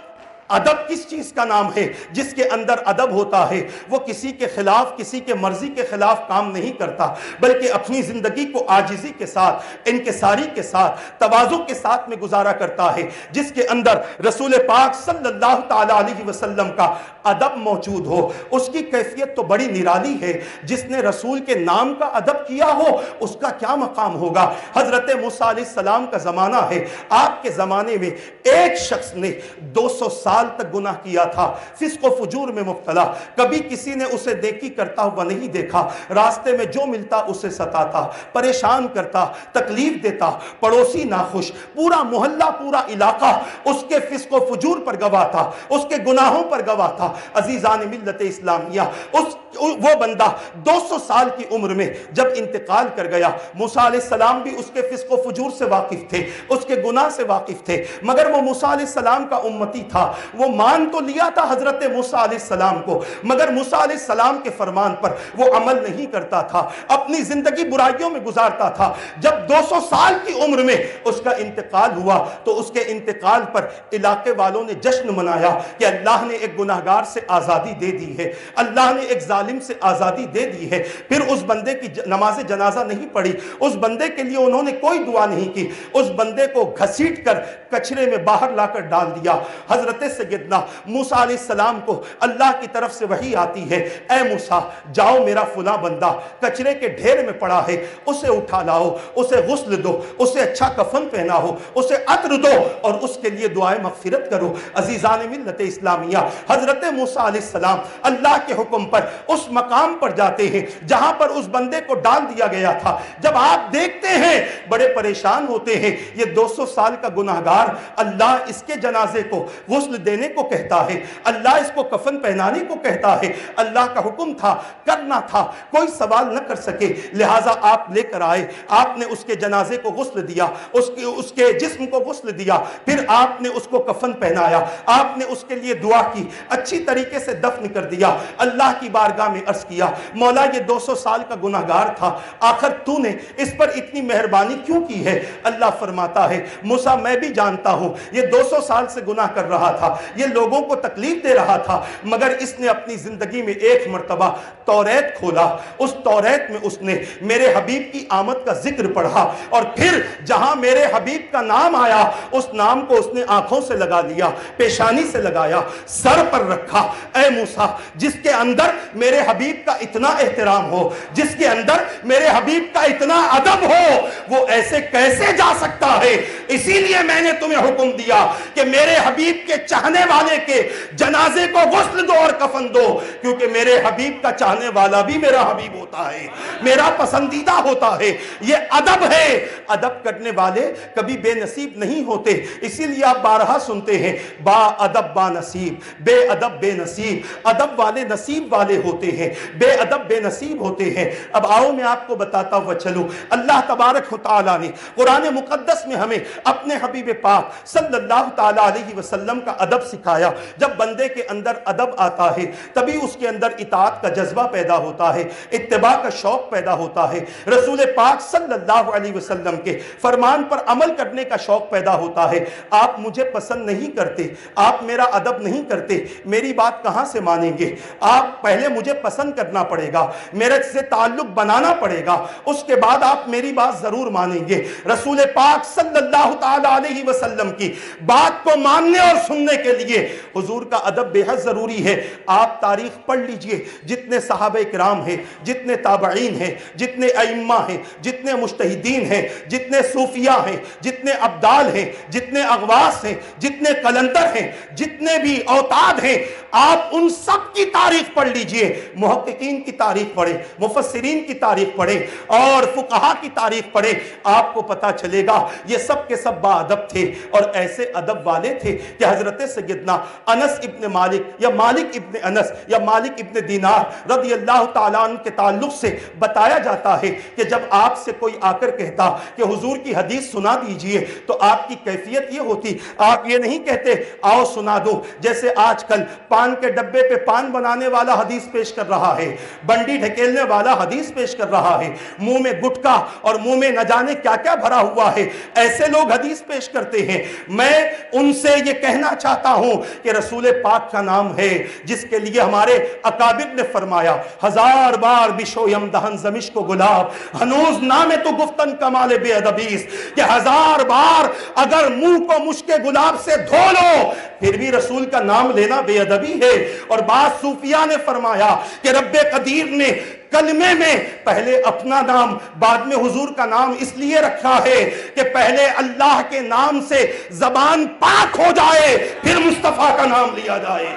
کس چیز کا نام ہے؟ جس کے اندر ادب ہوتا ہے وہ کسی کے خلاف، کسی کے مرضی کے خلاف کام نہیں کرتا، بلکہ اپنی زندگی کو عاجزی کے ساتھ، انکساری کے ساتھ، تواضع کے ساتھ میں گزارا کرتا ہے۔ جس کے اندر رسول پاک صلی اللہ تعالی علیہ وسلم کا ادب موجود ہو، اس کی کیفیت تو بڑی نرالی ہے۔ جس نے رسول کے نام کا ادب کیا ہو اس کا کیا مقام ہوگا؟ حضرت موسیٰ علیہ السلام کا زمانہ ہے، آپ کے زمانے میں ایک شخص نے 200 سال تک گناہ کیا تھا، فسق و فجور میں مبتلا، کبھی کسی نے اسے نیکی کرتا ہوا نہیں دیکھا، راستے میں جو ملتا اسے ستاتا، پریشان کرتا، تکلیف دیتا، پڑوسی ناخوش، پورا محلہ، پورا علاقہ اس کے فسق و فجور پر گواہ تھا، اس کے گناہوں پر گواہ تھا۔ عزیزان ملت اسلامیہ، وہ بندہ 200 سال کی عمر میں جب انتقال کر گیا، موسیٰ علیہ السلام بھی اس کے فسق و فجور سے واقف تھے، اس کے گناہ سے واقف تھے، مگر وہ موسیٰ علیہ السلام کا امتی تھا، وہ مان تو لیا تھا حضرت موسیٰ علیہ السلام کو، مگر موسیٰ علیہ السلام کے فرمان پر وہ عمل نہیں کرتا تھا، اپنی زندگی برائیوں میں گزارتا تھا۔ جب 200 سال کی عمر میں اس کا انتقال ہوا تو اس کے انتقال پر علاقے والوں نے جشن منایا کہ اللہ نے ایک گناہگار سے آزادی دے دی ہے، اللہ نے ایک ظالم سے آزادی دے دی ہے۔ پھر اس بندے کی نماز جنازہ نہیں پڑھی، اس بندے کے لیے انہوں نے کوئی دعا نہیں کی، اس بندے کو گھسیٹ کر کچرے میں باہر لا کر ڈال دیا۔ حضرت سیدنا موسیٰ علیہ السلام کو اللہ کی طرف سے وحی آتی ہے، اے موسیٰ جاؤ، میرا فلاں بندہ کچرے کے ڈھیر میں پڑا ہے، اسے اٹھا لاؤ، اسے غسل دو، اسے اچھا کفن پہناؤ، اسے عطر دو اور اس کے لیے دعائے مغفرت کرو۔ عزیزان ملت اسلامیہ، حضرت موسیٰ علیہ السلام اللہ کے حکم پر اس مقام پر جاتے ہیں جہاں پر اس بندے کو ڈال دیا گیا تھا۔ جب آپ دیکھتے ہیں بڑے پریشان ہوتے ہیں، یہ 200 سال کا گناہگار، اللہ اس کے جنازے کو غسل دینے کو کہتا ہے، اللہ اس کو کفن پہنانے کو کہتا ہے، اللہ کا حکم تھا، کرنا تھا، کوئی سوال نہ کر سکے، لہٰذا آپ لے کر آئے، آپ نے اس کے جنازے کو غسل دیا، اس کے جسم کو غسل دیا، پھر آپ نے اس کو کفن پہنایا، آپ نے اس کے لیے دعا کی، اچھی طریقے سے دفن کر دیا، اللہ کی بارگاہ میں عرض کیا، مولا یہ 200 سال کا گناہگار تھا، آخر تو نے اس پر اتنی مہربانی کیوں کی ہے؟ اللہ فرماتا ہے موسیٰ میں بھی جانتا ہوں یہ 200 سال سے گناہ کر رہا تھا، یہ لوگوں کو تکلیف دے رہا تھا، مگر اس نے اپنی زندگی میں ایک مرتبہ توریت کھولا، اس توریت میں اس نے میرے حبیب کی آمد کا ذکر پڑھا، اور پھر جہاں میرے حبیب کا نام آیا اس نام کو اس نے آنکھوں سے لگا لیا، پیشانی سے لگایا، سر پر رکھا۔ اے موسیٰ جس کے اندر میرے حبیب کا اتنا احترام ہو، جس کے اندر میرے حبیب کا اتنا ادب ہو، وہ ایسے کیسے جا سکتا ہے؟ اسی لیے میں نے تمہیں حکم دیا کہ میرے حبیب کے چاہنے والے کے جنازے کو غسل دو اور کفن دو، کیونکہ میرے حبیب کا چاہنے والا بھی میرا حبیب ہوتا ہے، میرا پسندیدہ ہوتا ہے۔ یہ ادب ہے، ادب کرنے والے کبھی بے نصیب نہیں ہوتے، اسی لیے آپ بارہا سنتے ہیں با ادب با نصیب، بے ادب بے نصیب، ادب والے نصیب والے ہوتے ہیں، بے ادب بے نصیب ہوتے ہیں۔ اب آؤ میں آپ کو بتاتا ہوا چلوں، اللہ تبارک و تعالیٰ نے قرآن مقدس میں ہمیں اپنے حبیب پاک صلی اللہ تعالیٰ علیہ وسلم کا ادب سکھایا۔ جب بندے کے اندر ادب آتا ہے تبھی اس کے اندر اطاعت کا جذبہ پیدا ہوتا ہے، اتباع کا شوق پیدا ہوتا ہے، رسول پاک صلی اللہ علیہ وسلم کے فرمان پر عمل کرنے کا شوق پیدا ہوتا ہے۔ آپ مجھے پسند نہیں کرتے، آپ میرا ادب نہیں کرتے، میری بات کہاں سے مانیں گے؟ آپ پہلے مجھے پسند کرنا پڑے گا، میرے سے تعلق بنانا پڑے گا، اس کے بعد آپ میری بات ضرور مانیں گے۔ رسول پاک صلی اللہ تعالی علیہ وسلم کی بات کو ماننے اور سننے کرنے کے لیے حضور کا ادب بے حد ضروری ہے۔ آپ تاریخ پڑھ لیجئے، جتنے صحابہ کرام ہیں، جتنے تابعین ہیں، جتنے ائمہ ہیں، جتنے مجتہدین ہیں، جتنے صوفیاء ہیں، جتنے ابدال ہیں، جتنے اغواس ہیں، جتنے قلندر ہیں، جتنے بھی اوتاد ہیں، آپ ان سب کی تاریخ پڑھ لیجئے۔ محققین کی تاریخ پڑھیں، مفسرین کی تاریخ پڑھیں اور فقہا کی تاریخ پڑھیں، آپ کو پتا چلے گا یہ سب کے سب با ادب تھے اور ایسے ادب والے تھے کہ حضرت سیدنا انس ابن مالک یا مالک ابن انس یا مالک ابن دینار رضی اللہ تعالیٰ عنہ کے تعلق سے بتایا جاتا ہے کہ جب آپ سے کوئی آ کر کہتا کہ حضور کی حدیث سنا دیجئے تو آپ کی کیفیت یہ ہوتی، آپ یہ نہیں کہتے آؤ سنا دو، جیسے آج کل پان کے ڈبے پہ پان بنانے والا حدیث پیش کر رہا ہے، بنڈی ڈھکیلنے والا حدیث پیش کر رہا ہے، منہ میں گٹکا اور منہ میں نہ جانے کیا کیا بھرا ہوا ہے، ایسے لوگ حدیث پیش کرتے ہیں۔ میں ان سے یہ کہنا چاہتا ہوں کہ رسول پاک کا نام ہے جس کے لیے ہمارے اکابر نے فرمایا ہزار بار بشویم دہن زمش کو گلاب ہنوز نام تو گفتن کمال بے ادبیس، کہ ہزار بار اگر منہ کو مشک گلاب سے دھو لو پھر بھی رسول کا نام لینا بے ادبی ہے۔ اور بعض صوفیاء نے فرمایا کہ رب قدیر نے کلمے میں پہلے اپنا نام بعد میں حضور کا نام اس لیے رکھا ہے کہ پہلے اللہ کے نام سے زبان پاک ہو جائے پھر مصطفیٰ کا نام لیا جائے۔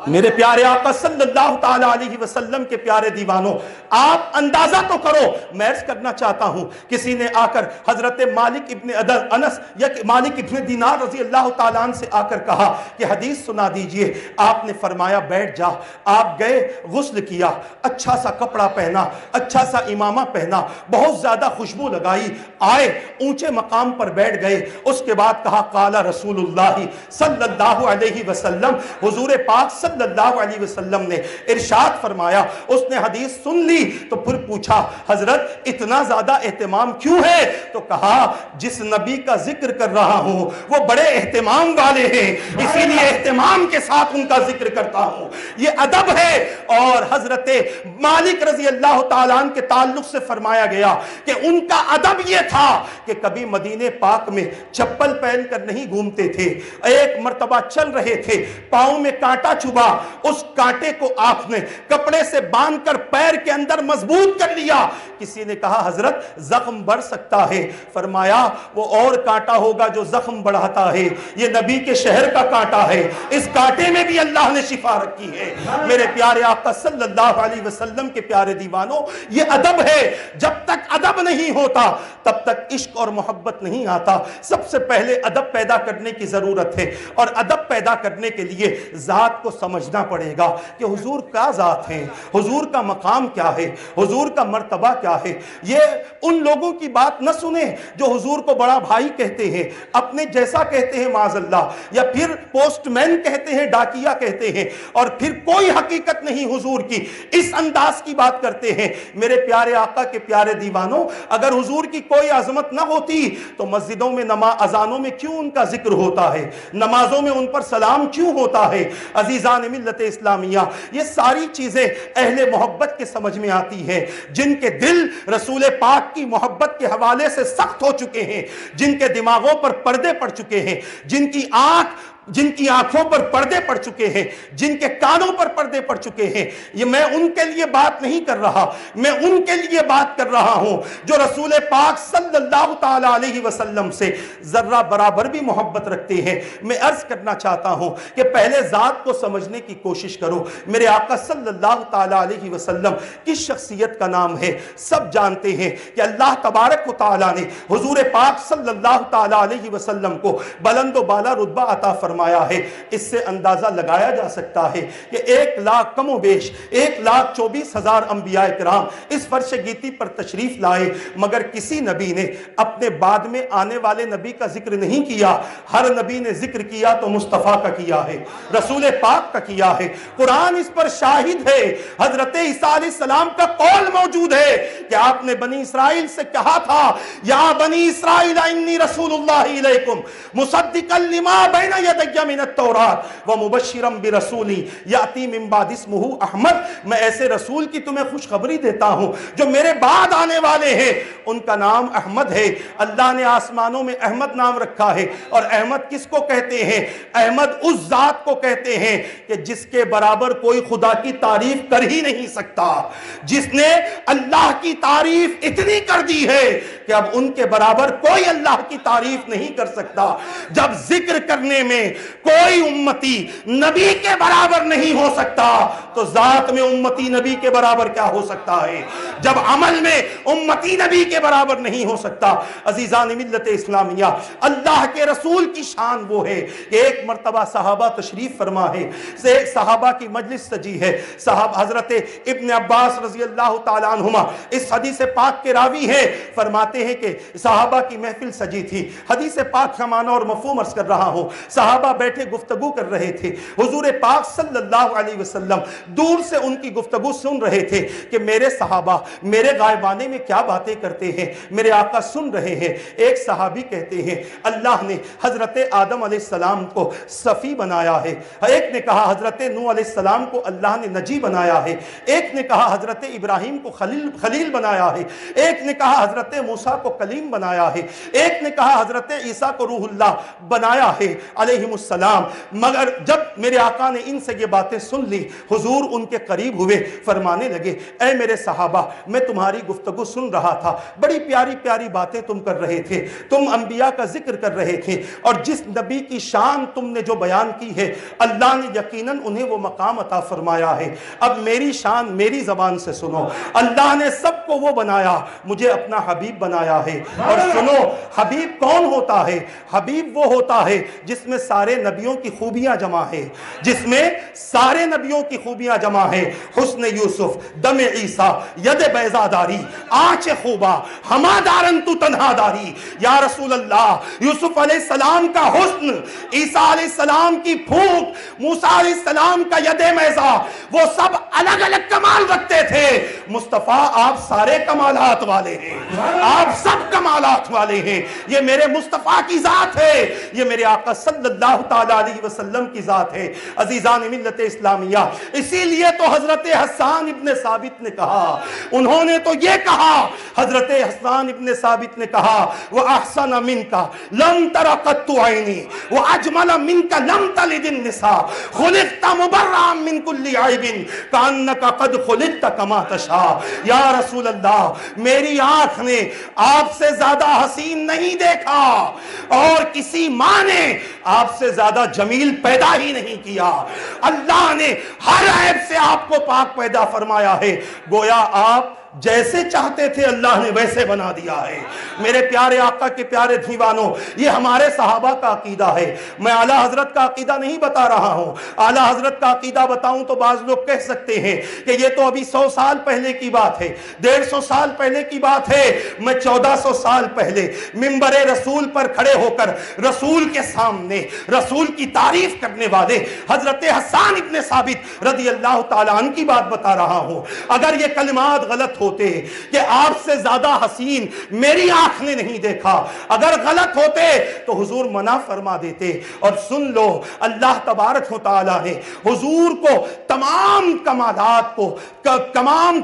میرے پیارے آقا صلی اللہ تعالیٰ علیہ وسلم کے پیارے دیوانوں، آپ اندازہ تو کرو، میں عرض کرنا چاہتا ہوں کسی نے آ کر حضرت مالک ابن انس یا مالک ابن دینار رضی اللہ تعالیٰ عنہ سے آ کر کہا کہ حدیث سنا دیجئے، آپ نے فرمایا بیٹھ جا۔ آپ گئے، غسل کیا، اچھا سا کپڑا پہنا، اچھا سا امامہ پہنا، بہت زیادہ خوشبو لگائی، آئے اونچے مقام پر بیٹھ گئے، اس کے بعد کہا قال رسول اللہ صلی اللہ علیہ وسلم، حضور پاک صلی اللہ علیہ وسلم نے ارشاد فرمایا۔ اس نے حدیث سن لی تو پھر پوچھا حضرت اتنا زیادہ اہتمام کیوں ہے؟ تو کہا جس نبی کا ذکر کر رہا ہوں وہ بڑے اہتمام والے ہیں، اسی لیے اہتمام کے ساتھ ان کا ذکر کرتا ہوں، یہ ادب ہے۔ اور حضرت مالک رضی اللہ تعالیٰ عنہ کے تعلق سے فرمایا گیا کہ ان کا ادب یہ تھا کہ کبھی مدینے پاک میں چپل پہن کر نہیں گھومتے تھے، ایک مرتبہ چل رہے تھے، پاؤں میں کانٹا چبھا، اس کانٹے کو آپ نے کپڑے سے باندھ کر پیر کے اندر مضبوط کر لیا۔ کسی نے کہا حضرت زخم بڑھ سکتا ہے، فرمایا وہ اور کانٹا ہوگا جو زخم بڑھاتا ہے، یہ نبی کے شہر کا کانٹا ہے، اس کانٹے میں بھی اللہ نے شفا رکھی ہے۔ میرے پیارے آقا صلی اللہ علیہ وسلم کے پیارے دیوانوں، یہ ادب ہے۔ جب تک ادب نہیں ہوتا تب تک عشق اور محبت نہیں آتا۔ سب سے پہلے ادب پیدا کرنے کی ضرورت ہے، اور ادب پیدا کرنے کے لیے ذات کو سمجھنا پڑے گا کہ حضور کیا ذات ہیں، حضور کا مقام کیا ہے، حضور کا مرتبہ کیا ہے۔ یہ ان لوگوں کی بات نہ سنیں جو حضور کو بڑا بھائی کہتے ہیں، اپنے جیسا کہتے ہیں معاذ اللہ، یا پھر پوسٹ مین کہتے ہیں، ڈاکیا کہتے ہیں، اور پھر کوئی حقیقت نہیں حضور کی، اس انداز کی بات کرتے ہیں۔ میرے پیارے آقا کے پیارے دیوانوں، اگر حضور کی کوئی عظمت نہ ہوتی تو مسجدوں میں اذانوں میں کیوں ان کا ذکر ہوتا ہے، نمازوں میں ان پر سلام کیوں ہوتا ہے؟ عزیزان ملت اسلامیہ، یہ ساری چیزیں اہل محبت کے سمجھ میں آتی ہیں، جن کے دل رسول پاک کی محبت کے حوالے سے سخت ہو چکے ہیں، جن کے دماغوں پر پردے پڑ چکے ہیں، جن کی آنکھوں پر پردے پڑ چکے ہیں، جن کے کانوں پر پردے پڑ چکے ہیں۔ یہ میں ان کے لیے بات نہیں کر رہا، میں ان کے لیے بات کر رہا ہوں جو رسول پاک صلی اللہ تعالیٰ علیہ وسلم سے ذرہ برابر بھی محبت رکھتے ہیں۔ میں عرض کرنا چاہتا ہوں کہ پہلے ذات کو سمجھنے کی کوشش کرو۔ میرے آقا صلی اللہ تعالیٰ علیہ وسلم کس شخصیت کا نام ہے؟ سب جانتے ہیں کہ اللہ تبارک و تعالیٰ نے حضور پاک صلی اللہ تعالیٰ علیہ وسلم کو بلند و بالا رتبہ عطا فرمایا ہے۔ اس سے اندازہ لگایا جا سکتا ہے کہ 1,00,000 کم و بیش 1,24,000 انبیاء کرام اس فرش گیتی پر تشریف لائے، مگر کسی نبی نے اپنے بعد میں آنے والے نبی کا ذکر نہیں کیا۔ ہر نبی نے ذکر کیا تو مصطفیٰ کا کیا ہے، رسول پاک کا کیا ہے۔ قرآن اس پر شاہد ہے، حضرت عیسیٰ علیہ السلام کا قول موجود ہے کہ آپ نے بنی اسرائیل سے کہا تھا یا بنی اسرائیل انی رسول اللہ علیکم مصدقا لما بین یدی من التورات ومبشرا برسول یاتی من بعد اسمہ احمد، میں ایسے رسول کی تمہیں خوشخبری دیتا ہوں جو میرے بعد آنے والے ہیں، ان کا نام احمد ہے۔ اللہ نے آسمانوں میں احمد نام رکھا ہے، اور احمد کس کو کہتے ہیں؟ احمد اس ذات کو کہتے ہیں کہ جس کے برابر کوئی خدا کی تعریف کر ہی نہیں سکتا، جس نے اللہ کی تعریف اتنی کر دی ہے کہ اب ان کے برابر کوئی اللہ کی تعریف نہیں کر سکتا۔ جب ذکر کرنے میں کوئی امتی نبی کے برابر نہیں ہو سکتا تو ذات میں امتی نبی کے برابر کیا ہو سکتا ہے؟ جب عمل میں امتی نبی کے برابر نہیں ہو سکتا۔ عزیزان ملت اسلامیہ، اللہ کے رسول کی شان وہ ہے کہ ایک مرتبہ صحابہ تشریف فرما ہے، صحابہ کی مجلس سجی ہے، حضرت ابن عباس رضی اللہ تعالیٰ عنہما اس حدیث پاک کے راوی ہیں، فرماتے ہیں کہ صحابہ کی محفل سجی تھی۔ حدیث پاک کا معنی اور مفہوم عرض کر رہا ہوں۔ صحابہ بیٹھے گفتگو کر رہے تھے، حضور پاک صلی اللہ علیہ وسلم دور سے ان کی گفتگو سن رہے تھے کہ میرے صحابہ میرے غائبانے میں کیا باتیں کرتے ہیں، میرے آقا سن رہے ہیں۔ ایک صحابی کہتے ہیں اللہ نے حضرت آدم علیہ السلام کو صفی بنایا ہے، ایک نے کہا حضرت نوح علیہ السلام کو اللہ نے نجی بنایا ہے، ایک نے کہا حضرت ابراہیم کو خلیل بنایا ہے، ایک نے کہا حضرت موسیٰ کو کلیم بنایا ہے، ایک نے کہا حضرت عیسیٰ کو روح اللہ بنایا ہے علیہم السلام۔ مگر جب میرے آقا نے ان سے یہ باتیں سن لی، حضور ان کے قریب ہوئے، فرمانے لگے اے میرے صحابہ، میں تمہاری گفتگو سن رہا تھا، بڑی پیاری پیاری باتیں تم کر رہے تھے، تم انبیاء کا ذکر کر رہے تھے، اور جس نبی کی شان تم نے جو بیان کی ہے اللہ نے یقیناً انہیں وہ مقام عطا فرمایا ہے۔ اب میری شان میری زبان سے سنو، اللہ نے سب کو وہ بنایا، مجھے اپنا حبیب بنایا ہے، اور سنو حبیب کون ہوتا ہے؟ حبیب وہ ہوتا ہے جس میں سارے نبیوں کی خوبیاں جمع ہے، جس میں سارے نبیوں کی خوبیاں جمع ہے۔ حسن یوسف، دم عیسیٰ، ید بیضا داری، آنچ خوبا، ہما دارن تو تنہا داری۔ یا رسول اللہ، یوسف علیہ السلام کا حسن، عیسیٰ علیہ السلام کی پھونک، موسیٰ علیہ السلام کا ید بیضا، وہ سب الگ الگ کمال رکھتے تھے۔ مصطفیٰ آپ سارے کمالات والے ہیں، آپ سب کمالات والے ہیں۔ یہ میرے مصطفیٰ کی ذات ہے، یہ میرے آقا صلی اللہ تعالیٰ علیہ وسلم کی ذات ہے۔ عزیزان ملت اسلامیہ، اسی لیے تو حضرت حسان ابن ثابت نے کہا، انہوں نے تو یہ کہا، حضرت حسان ابن ثابت نے کہا وَأَحْسَنَ مِنْكَ لَمْ تَرَ قَطُّ عَيْنِي وَأَجْمَلَ مِنْكَ لَمْ تَلِدِ النِّسَاءُ خُلِقْتَ مُبَرَّأً مِنْ كُلِّ عَيْبٍ كَأَنَّكَ قَدْ خُلِقْتَ كَمَا تَشَاءُ۔ یا رسول اللہ، میری آنکھ نے آپ سے زیادہ حسین نہیں دیکھا، اور کسی ماں نے آپ سے زیادہ جمیل پیدا ہی نہیں کیا۔ اللہ نے ہر عیب سے آپ کو پاک پیدا فرمایا ہے، گویا آپ جیسے چاہتے تھے اللہ نے ویسے بنا دیا ہے۔ میرے پیارے آقا کے پیارے دیوانوں، یہ ہمارے صحابہ کا عقیدہ ہے۔ میں اعلیٰ حضرت کا عقیدہ نہیں بتا رہا ہوں، اعلیٰ حضرت کا عقیدہ بتاؤں تو بعض لوگ کہہ سکتے ہیں کہ یہ تو ابھی 100 سال پہلے کی بات ہے، 150 سال پہلے کی بات ہے۔ میں 1400 سال پہلے منبر رسول پر کھڑے ہو کر رسول کے سامنے رسول کی تعریف کرنے والے حضرت حسان ابن ثابت رضی اللہ تعالیٰ عنہ کی بات بتا رہا ہوں۔ اگر یہ کلمات غلط ہوتے کہ آپ سے زیادہ حسین میری آنکھ نے نہیں دیکھا، اگر غلط ہوتے تو حضور منع فرما دیتے۔ اور سن لو، اللہ تبارک و تعالیٰ نے حضور کو تمام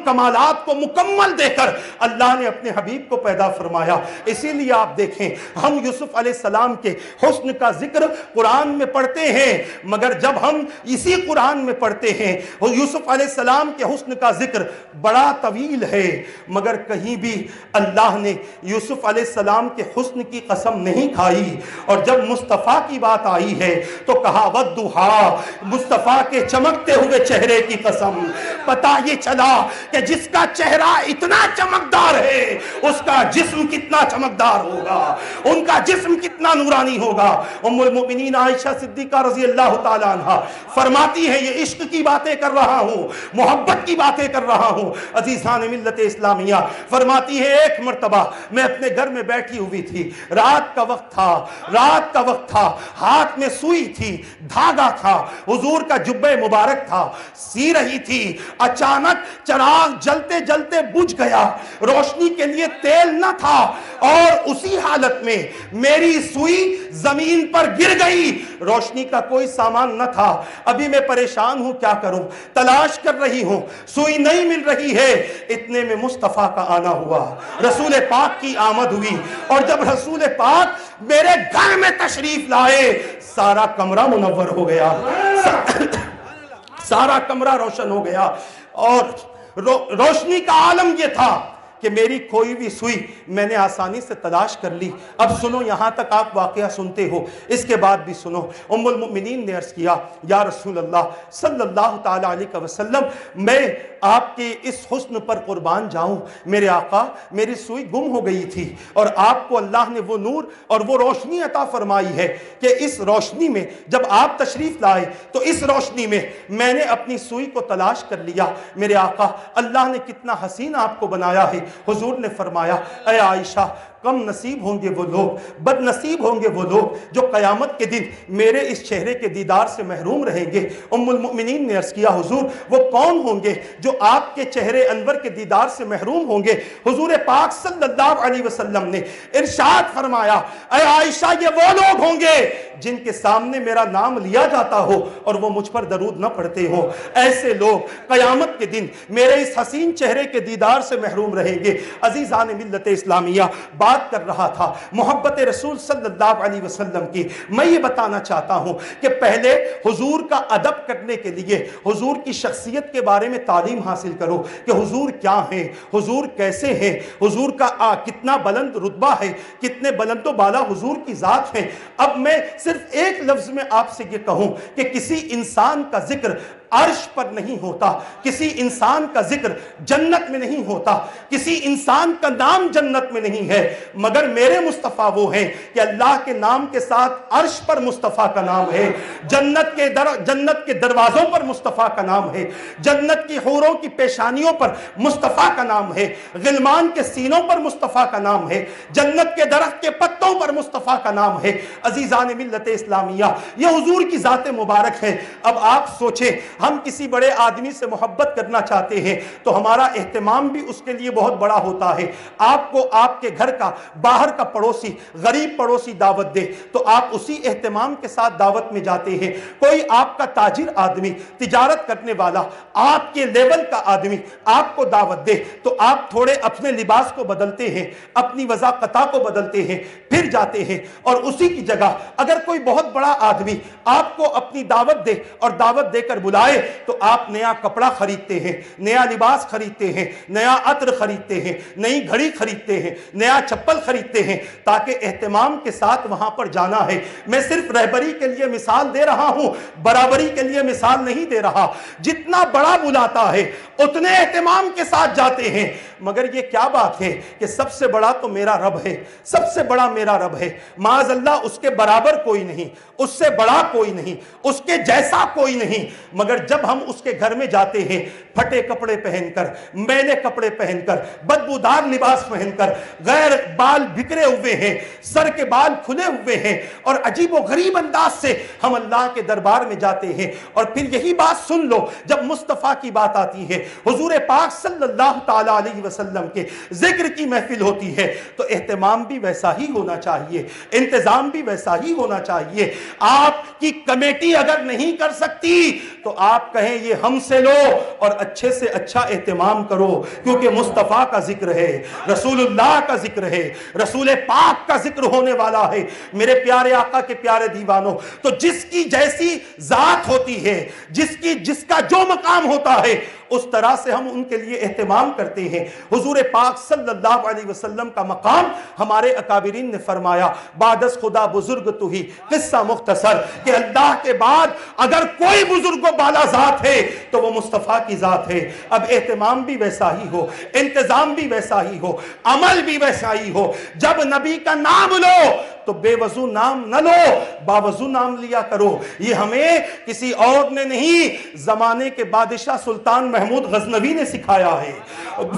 کمالات کو مکمل دے کر اللہ نے اپنے حبیب کو پیدا فرمایا۔ اسی لیے آپ دیکھیں، ہم یوسف علیہ السلام کے حسن کا ذکر قرآن میں پڑھتے ہیں، مگر جب ہم اسی قرآن میں پڑھتے ہیں یوسف علیہ السلام کے حسن کا ذکر بڑا طویل ہے، مگر کہیں بھی اللہ نے یوسف علیہ السلام کے حسن کی قسم نہیں کھائی۔ اور جب مصطفیٰ کی بات آئی ہے تو کہا وَالضُّحَىٰ، مصطفیٰ کے چمکتے ہوئے چہرے کی قسم۔ پتہ یہ چلا کہ جس کا چہرہ اتنا چمکدار ہے اس کا جسم کتنا چمکدار ہوگا، ان کا جسم کتنا نورانی ہوگا۔ ام المؤمنین عائشہ صدیقہ رضی اللہ تعالیٰ عنہ فرماتی ہے، یہ عشق کی باتیں کر رہا ہوں، محبت کی باتیں کر رہا ہوں۔ عزیزان ملت اسلامیہ فرماتی ہے ایک مرتبہ میں اپنے گھر میں بیٹھی ہوئی تھی، رات کا وقت تھا، ہاتھ میں سوئی تھی، دھاگا تھا، حضور کا جبہ مبارک تھا، سی رہی تھی، اچانک چراغ جلتے جلتے بجھ گیا، روشنی کے لیے تیل نہ تھا، اور اسی حالت میں میری سوئی زمین پر گر گئی، روشنی کا کوئی سامان نہ تھا۔ ابھی میں پریشان ہوں، کیا کروں، تلاش کر رہی ہوں، سوئی نہیں مل رہی ہے۔ اتنے میں مصطفیٰ کا آنا ہوا، رسول پاک کی آمد ہوئی، اور جب رسول پاک میرے گھر میں تشریف لائے سارا کمرہ منور ہو گیا، سارا کمرہ روشن ہو گیا، اور روشنی کا عالم یہ تھا کہ میری کھوئی ہوئی سوئی میں نے آسانی سے تلاش کر لی۔ اب سنو، یہاں تک آپ واقعہ سنتے ہو، اس کے بعد بھی سنو۔ ام المؤمنین نے عرض کیا، یا رسول اللہ صلی اللہ تعالیٰ علیہ وسلم، میں آپ کے اس حسن پر قربان جاؤں، میرے آقا میری سوئی گم ہو گئی تھی، اور آپ کو اللہ نے وہ نور اور وہ روشنی عطا فرمائی ہے کہ اس روشنی میں جب آپ تشریف لائے تو اس روشنی میں میں نے اپنی سوئی کو تلاش کر لیا۔ میرے آقا اللہ نے کتنا حسین آپ کو بنایا ہے۔ حضور نے فرمایا، اے عائشہ، کم نصیب ہوں گے وہ لوگ، بد نصیب ہوں گے وہ لوگ جو قیامت کے دن میرے اس چہرے کے دیدار سے محروم رہیں گے۔ ام المؤمنین نے عرض کیا، حضور وہ کون ہوں گے جو آپ کے چہرے انور کے دیدار سے محروم ہوں گے؟ حضور پاک صلی اللہ علیہ وسلم نے ارشاد فرمایا، اے عائشہ یہ وہ لوگ ہوں گے جن کے سامنے میرا نام لیا جاتا ہو اور وہ مجھ پر درود نہ پڑھتے ہو، ایسے لوگ قیامت کے دن میرے اس حسین چہرے کے دیدار سے محروم رہیں گے۔ عزیزان ملت اسلامیہ، بات کر رہا تھا محبت رسول صلی اللہ علیہ وسلم کی۔ میں یہ بتانا چاہتا ہوں کہ پہلے حضور کا ادب کرنے کے لیے حضور کی شخصیت کے بارے میں تعلیم حاصل کرو کہ حضور کیا ہیں، حضور کیسے ہیں، حضور کا کتنا بلند رتبہ ہے، کتنے بلند و بالا حضور کی ذات ہے۔ اب میں صرف ایک لفظ میں آپ سے یہ کہوں کہ کسی انسان کا ذکر عرش پر نہیں ہوتا، کسی انسان کا ذکر جنت میں نہیں ہوتا، کسی انسان کا نام جنت میں نہیں ہے، مگر میرے مصطفیٰ وہ ہیں کہ اللہ کے نام کے ساتھ عرش پر مصطفیٰ کا نام ہے، جنت کے دروازوں پر مصطفیٰ کا نام ہے، جنت کی حوروں کی پیشانیوں پر مصطفیٰ کا نام ہے، غلمان کے سینوں پر مصطفیٰ کا نام ہے، جنت کے درخت کے پتوں پر مصطفیٰ کا نام ہے۔ عزیزان ملت اسلامیہ، یہ حضور کی ذات مبارک ہے۔ اب آپ سوچیں، ہم کسی بڑے آدمی سے محبت کرنا چاہتے ہیں تو ہمارا اہتمام بھی اس کے لیے بہت بڑا ہوتا ہے۔ آپ کو آپ کے گھر کا باہر کا پڑوسی، غریب پڑوسی دعوت دے تو آپ اسی اہتمام کے ساتھ دعوت میں جاتے ہیں۔ کوئی آپ کا تاجر آدمی، تجارت کرنے والا، آپ کے لیول کا آدمی آپ کو دعوت دے تو آپ تھوڑے اپنے لباس کو بدلتے ہیں، اپنی وضاقتہ کو بدلتے ہیں، پھر جاتے ہیں۔ اور اسی کی جگہ اگر کوئی بہت بڑا آدمی آپ کو اپنی دعوت دے اور دعوت دے کر بلائے تو آپ نیا کپڑا خریدتے ہیں، نیا لباس خریدتے ہیں، نیا عطر خریدتے ہیں، نئی گھڑی خریدتے ہیں، نیا چپل خریدتے ہیں، تاکہ اہتمام کے ساتھ وہاں پر جانا ہے۔ میں صرف رہبری کے لیے مثال دے رہا ہوں، برابری کے لیے مثال نہیں دے رہا۔ جتنا بڑا بلاتا ہے اتنے اہتمام کے ساتھ جاتے ہیں، مگر یہ کیا بات ہے کہ سب سے بڑا تو میرا رب ہے، سب سے بڑا میرا رب ہے، معاذ اللہ اس کے برابر کوئی نہیں، اس سے بڑا کوئی نہیں، اس کے جیسا کوئی نہیں، مگر جب ہم اس کے گھر میں جاتے ہیں پھٹے کپڑے پہن کر، میلے کپڑے پہن کر، بدبودار لباس پہن کر، غیر بال بکھرے ہوئے ہیں، سر کے بال کھلے ہوئے ہیں، اور عجیب و غریب انداز سے ہم اللہ کے دربار میں جاتے ہیں، اور پھر یہی بات سن لو جب مصطفیٰ کی بات آتی ہے، حضور پاک صلی اللہ تعالی علیہ وسلم کے ذکر کی محفل ہوتی ہے تو اہتمام بھی ویسا ہی ہونا چاہیے، انتظام بھی ویسا ہی ہونا چاہیے۔ آپ کی کمیٹی اگر نہیں کر سکتی تو آپ کہیں یہ ہم سے لو اور اچھے سے اچھا اہتمام کرو، کیونکہ مصطفیٰ کا ذکر ہے، رسول اللہ کا ذکر ہے، رسول پاک کا ذکر ہونے والا ہے۔ میرے پیارے آقا کے پیارے دیوانوں، تو جس کی جیسی ذات ہوتی ہے، جس کا جو مقام ہوتا ہے، اس طرح سے ہم ان کے لیے اہتمام کرتے ہیں۔ حضور پاک صلی اللہ علیہ وسلم کا مقام ہمارے اکابرین نے فرمایا، بعد از خدا بزرگ تو ہی، قصہ مختصر، کہ اللہ کے بعد اگر کوئی بزرگ و بالا ذات ہے تو وہ مصطفیٰ کی ذات ہے۔ اب اہتمام بھی ویسا ہی ہو، انتظام بھی ویسا ہی ہو، عمل بھی ویسا ہی ہو۔ جب نبی کا نام لو تو بے وضو نام نہ لو، باوضو نام لیا کرو۔ یہ ہمیں کسی اور نے نہیں، زمانے کے بادشاہ سلطان محمود غزنوی نے سکھایا ہے۔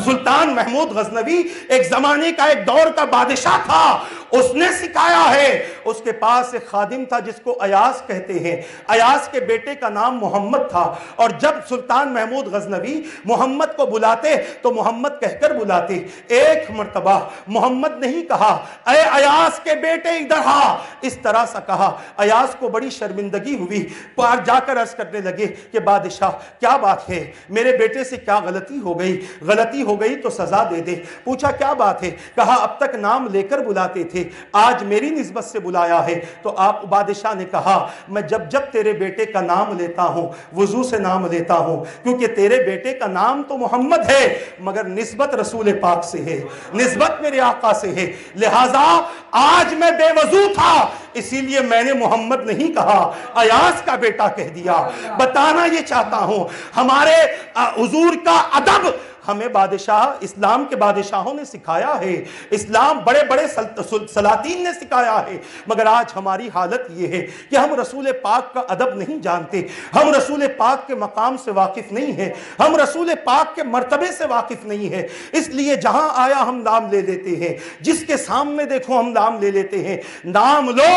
سلطان محمود غزنوی ایک زمانے کا، ایک دور کا بادشاہ تھا، اس نے سکھایا ہے۔ اس کے پاس ایک خادم تھا جس کو ایاز کہتے ہیں، ایاز کے بیٹے کا نام محمد تھا، اور جب سلطان محمود غزنوی محمد کو بلاتے تو محمد کہہ کر بلاتے۔ ایک مرتبہ محمد نہیں کہا اے ایاز کے بیٹے ادھر آ، اس طرح سے کہا۔ ایاز کو بڑی شرمندگی ہوئی، پار جا کر عرض کرنے لگے کہ بادشاہ کیا بات ہے، میرے بیٹے سے کیا غلطی ہو گئی؟ غلطی ہو گئی تو سزا دے دے۔ پوچھا کیا بات ہے؟ کہا اب تک نام لے کر بلاتے تھے، آج میری نسبت سے بلایا ہے۔ تو آپ بادشاہ نے کہا میں جب جب تیرے بیٹے کا نام لیتا ہوں وضو سے نام لیتا ہوں، کیونکہ تیرے بیٹے کا نام تو محمد ہے مگر نسبت رسول پاک سے ہے، نسبت میرے آقا سے ہے، لہٰذا آج میں بے وضو تھا اسی لیے میں نے محمد نہیں کہا، ایاز کا بیٹا کہہ دیا۔ بتانا یہ چاہتا ہوں ہمارے حضور کا ادب ہمیں بادشاہ، اسلام کے بادشاہوں نے سکھایا ہے، اسلام بڑے بڑے سلاطین نے سکھایا ہے، مگر آج ہماری حالت یہ ہے کہ ہم رسول پاک کا ادب نہیں جانتے، ہم رسول پاک کے مقام سے واقف نہیں ہیں، ہم رسول پاک کے مرتبے سے واقف نہیں ہیں، اس لیے جہاں آیا ہم نام لے لیتے ہیں، جس کے سامنے دیکھو ہم نام لے لیتے ہیں۔ نام لو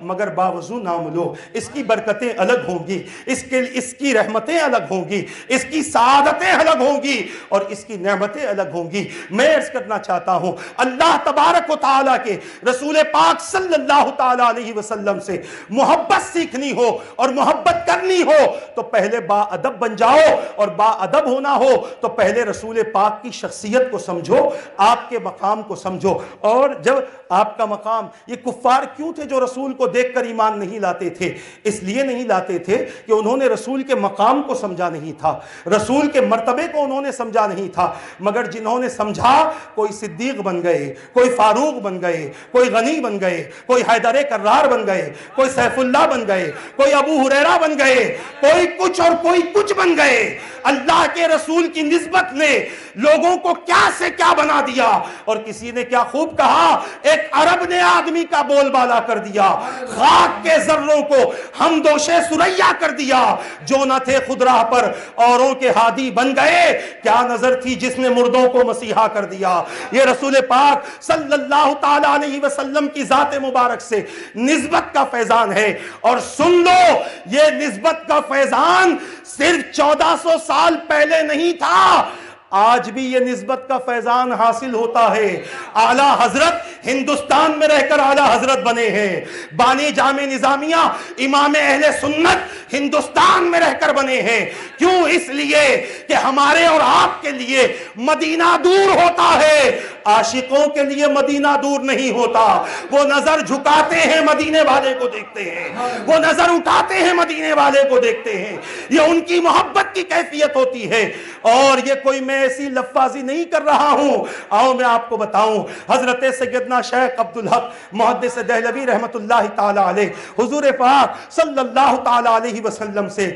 مگر باوضو نام لو، اس کی برکتیں الگ ہوں گی، اس کی رحمتیں الگ ہوں گی، اس کی سعادتیں الگ ہوں گی، اور اس کی نعمتیں الگ ہوں گی۔ میں عرض کرنا چاہتا ہوں اللہ تبارک و تعالیٰ کے رسول پاک صلی اللہ تعالیٰ علیہ وسلم سے محبت سیکھنی ہو اور محبت کرنی ہو تو پہلے با ادب بن جاؤ، اور با ادب ہونا ہو تو پہلے رسول پاک کی شخصیت کو سمجھو، آپ کے مقام کو سمجھو۔ اور جب آپ کا مقام، یہ کفار کیوں تھے جو رسول کو دیکھ کر ایمان نہیں لاتے تھے؟ اس لیے نہیں لاتے تھے کہ انہوں نے رسول کے مقام کو سمجھا نہیں تھا، رسول کے مرتبے کو انہوں نے سمجھا نہیں تھا، مگر جنہوں نے سمجھا کوئی صدیق بن گئے، کوئی فاروق بن گئے، کوئی غنی بن گئے، کوئی حیدر کرار بن گئے، کوئی سیف اللہ بن گئے، کوئی ابو ہریرہ بن گئے، کوئی کچھ اور کوئی کچھ بن گئے۔ اللہ کے رسول کی نسبت نے لوگوں کو کیا سے کیا بنا دیا، اور کسی نے کیا خوب کہا، ایک عرب نے آدمی کا بول بالا کر دیا، خاک کے ذروں کو ہمدوش سریا کر دیا، جو نہ تھے خود راہ پر اوروں کے ہادی بن گئے، کیا نظر تھی جس نے مردوں کو مسیحا کر دیا۔ یہ رسول پاک صلی اللہ تعالیٰ علیہ وسلم کی ذات مبارک سے نسبت کا فیضان ہے، اور سن لو یہ نسبت کا فیضان صرف 1400 سال پہلے نہیں تھا، آج بھی یہ نسبت کا فیضان حاصل ہوتا ہے۔ اعلیٰ حضرت ہندوستان میں رہ کر اعلیٰ حضرت بنے ہیں، بانی جامع نظامیہ امام اہل سنت ہندوستان میں رہ کر بنے ہیں۔ کیوں؟ اس لیے کہ ہمارے اور آپ کے لیے مدینہ دور ہوتا ہے، عاشقوں کے لیے مدینہ دور نہیں ہوتا۔ وہ نظر جھکاتے ہیں مدینے والے کو دیکھتے ہیں، وہ نظر اٹھاتے ہیں مدینے والے کو دیکھتے ہیں، یہ ان کی محبت کی کیفیت ہوتی ہے۔ اور یہ کوئی میں ایسی لفاظی نہیں کر رہا ہوں، آؤ میں آپ کو بتاؤں، حضرت سیدنا شیخ عبدالحق محدث دہلوی رحمت اللہ تعالی علیہ حضور پاک صلی اللہ تعالی علیہ وسلم سے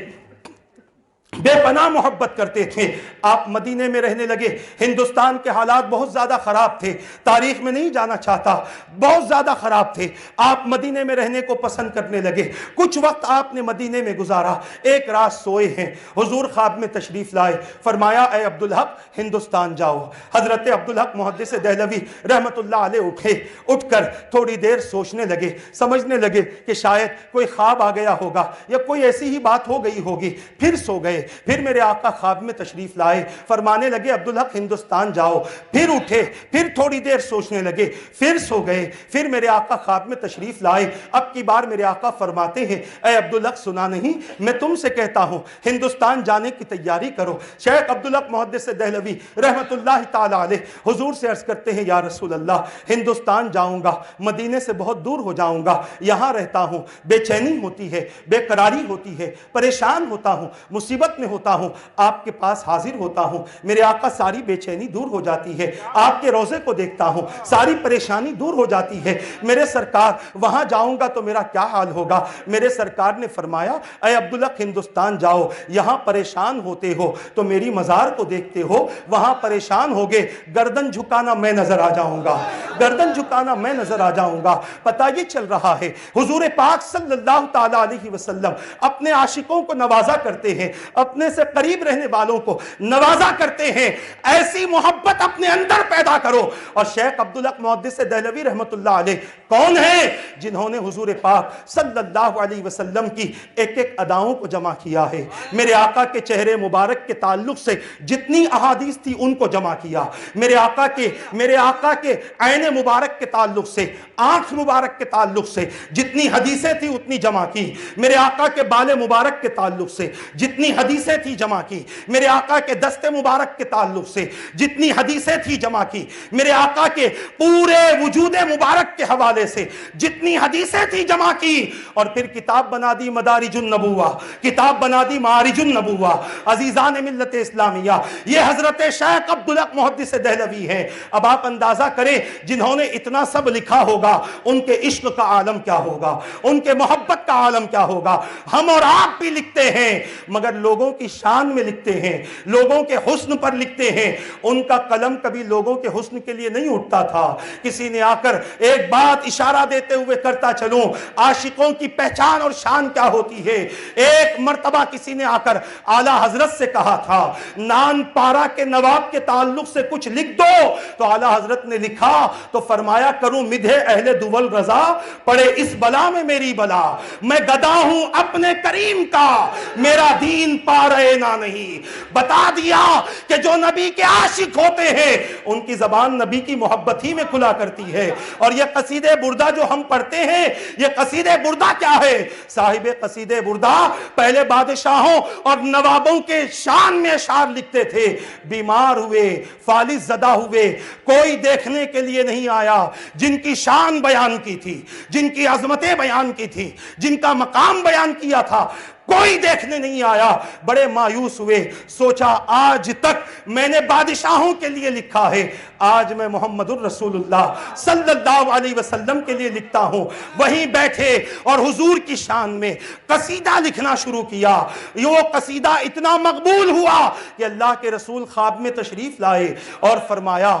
بے پناہ محبت کرتے تھے۔ آپ مدینے میں رہنے لگے، ہندوستان کے حالات بہت زیادہ خراب تھے، تاریخ میں نہیں جانا چاہتا، بہت زیادہ خراب تھے، آپ مدینے میں رہنے کو پسند کرنے لگے۔ کچھ وقت آپ نے مدینے میں گزارا، ایک رات سوئے ہیں، حضور خواب میں تشریف لائے، فرمایا اے عبدالحق ہندوستان جاؤ۔ حضرت عبدالحق محدث دہلوی رحمت اللہ علیہ اٹھے، اٹھ کر تھوڑی دیر سوچنے لگے، سمجھنے لگے کہ شاید کوئی خواب آ گیا ہوگا یا کوئی ایسی ہی بات ہو گئی ہوگی، پھر سو گئے۔ پھر میرے آقا خواب میں تشریف لائے، فرمانے لگے عبدالحق ہندوستان جاؤ۔ پھر اٹھے، پھر تھوڑی دیر سوچنے لگے، پھر سو گئے۔ پھر میرے آقا خواب میں تشریف لائے، اب کی بار میرے آقا فرماتے ہیں اے عبدالحق سنا نہیں، میں تم سے کہتا ہوں ہندوستان جانے کی تیاری کرو۔ شیخ عبدالحق محدث دہلوی رحمت اللہ تعالی علیہ حضور سے عرض کرتے ہیں یا رسول اللہ ہندوستان جاؤں گا، مدینے سے بہت دور ہو جاؤں گا، یہاں رہتا ہوں، بے چینی ہوتی ہے، بے قراری ہوتی ہے، پریشان ہوتا ہوں، مصیبت میں ہوتا ہوں، آپ کے پاس حاضر ہوتا ہوں، میرے آقا ساری بے چینی دور ہو جاتی ہے، آپ کے روضے کو دیکھتا ہوں، ساری پریشانی دور ہو جاتی ہے۔ میرے سرکار وہاں جاؤں گا تو میرا کیا حال ہوگا؟ میرے سرکار نے فرمایا اے عبدالحق ہندوستان جاؤ، یہاں پریشان ہوتے ہو تو میری مزار کو دیکھتے ہو، وہاں پریشان ہوگے، گردن جھکانا میں نظر آ جاؤں گا، گردن جھکانا میں نظر آ جاؤں گا۔ پتہ یہ چل رہا ہے حضور پاک صلی اللہ تعالیٰ علیہ وسلم اپنے عاشقوں کو نوازا کرتے ہیں، اپنے سے قریب رہنے والوں کو نوازا کرتے ہیں۔ ایسی محبت اپنے اندر پیدا کرو۔ اور شیخ عبدالحق محدث دہلوی رحمت اللہ علیہ کون ہیں؟ جنہوں نے حضور پاک صلی اللہ علیہ وسلم کی ایک ایک اداؤں کو جمع کیا ہے۔ میرے آقا کے چہرے مبارک کے تعلق سے جتنی احادیث تھی ان کو جمع کیا۔ میرے آقا کے عین مبارک کے تعلق سے، آنکھ مبارک کے تعلق سے جتنی حدیثیں تھی اتنی جمع کی۔ میرے آقا کے بال مبارک کے تعلق سے جتنی حدیثیں تھی جمع کی۔ میرے آقا کے دست مبارک کے تعلق سے جتنی حدیثیں تھی جمع کی۔ میرے آقا کے پورے وجود مبارک کے حوالے سے جتنی حدیثیں تھی جمع کی، اور پھر کتاب بنا دی مدارج النبوہ، کتاب بنا دی معارج النبوہ۔ عزیزان ملت اسلامیہ، یہ حضرت شیخ عبدالحق محدث دہلوی ہیں۔ اب آپ اندازہ کریں جنہوں نے اتنا سب لکھا ہوگا ان کے عشق کا عالم کیا ہوگا، ان کے محبت کا عالم کیا ہوگا۔ ہم اور آپ بھی لکھتے ہیں مگر لوگوں کی شان میں لکھتے ہیں، لوگوں کے حسن پر لکھتے ہیں۔ ان کا قلم کبھی لوگوں کے حسن کے لیے نہیں اٹھتا تھا۔ کسی نے آ کر ایک بات اشارہ دیتے ہوئے کرتا چلوں، عاشقوں کی پہچان اور شان کیا ہوتی ہے۔ ایک مرتبہ کسی نے آ کر اعلیٰ حضرت سے کہا تھا نان پارا کے نواب کے تعلق سے کچھ لکھ دو، تو اعلیٰ حضرت نے لکھا تو فرمایا کروں مدح اہل دول رضا، پڑے اس بلا میں میری بلا، میں گدا ہوں اپنے کریم کا، میرا دین پارے نہیں۔ بتا دیا کہ جو نبی کے عاشق ہوتے ہیں ان کی زبان نبی کی محبت ہی میں کھلا کرتی ہے۔ اور یہ قصیدہ بردہ جو ہم پڑھتے ہیں، یہ قصیدہ بردہ کیا ہے؟ صاحب قصیدہ بردہ پہلے بادشاہوں اور نوابوں کے شان میں اشعار لکھتے تھے۔ بیمار ہوئے، فالج زدہ ہوئے، کوئی دیکھنے کے لیے نہیں آیا۔ جن کی شان بیان کی تھی، جن کی عظمتیں بیان کی تھی، جن کا مقام بیان کیا تھا، کوئی دیکھنے نہیں آیا۔ بڑے مایوس ہوئے، سوچا آج تک میں نے بادشاہوں کے لیے لکھا ہے، آج میں محمد الرسول اللہ صلی اللہ علیہ وسلم کے لیے لکھتا ہوں۔ وہیں بیٹھے اور حضور کی شان میں قصیدہ لکھنا شروع کیا۔ یہ قصیدہ اتنا مقبول ہوا کہ اللہ کے رسول خواب میں تشریف لائے اور فرمایا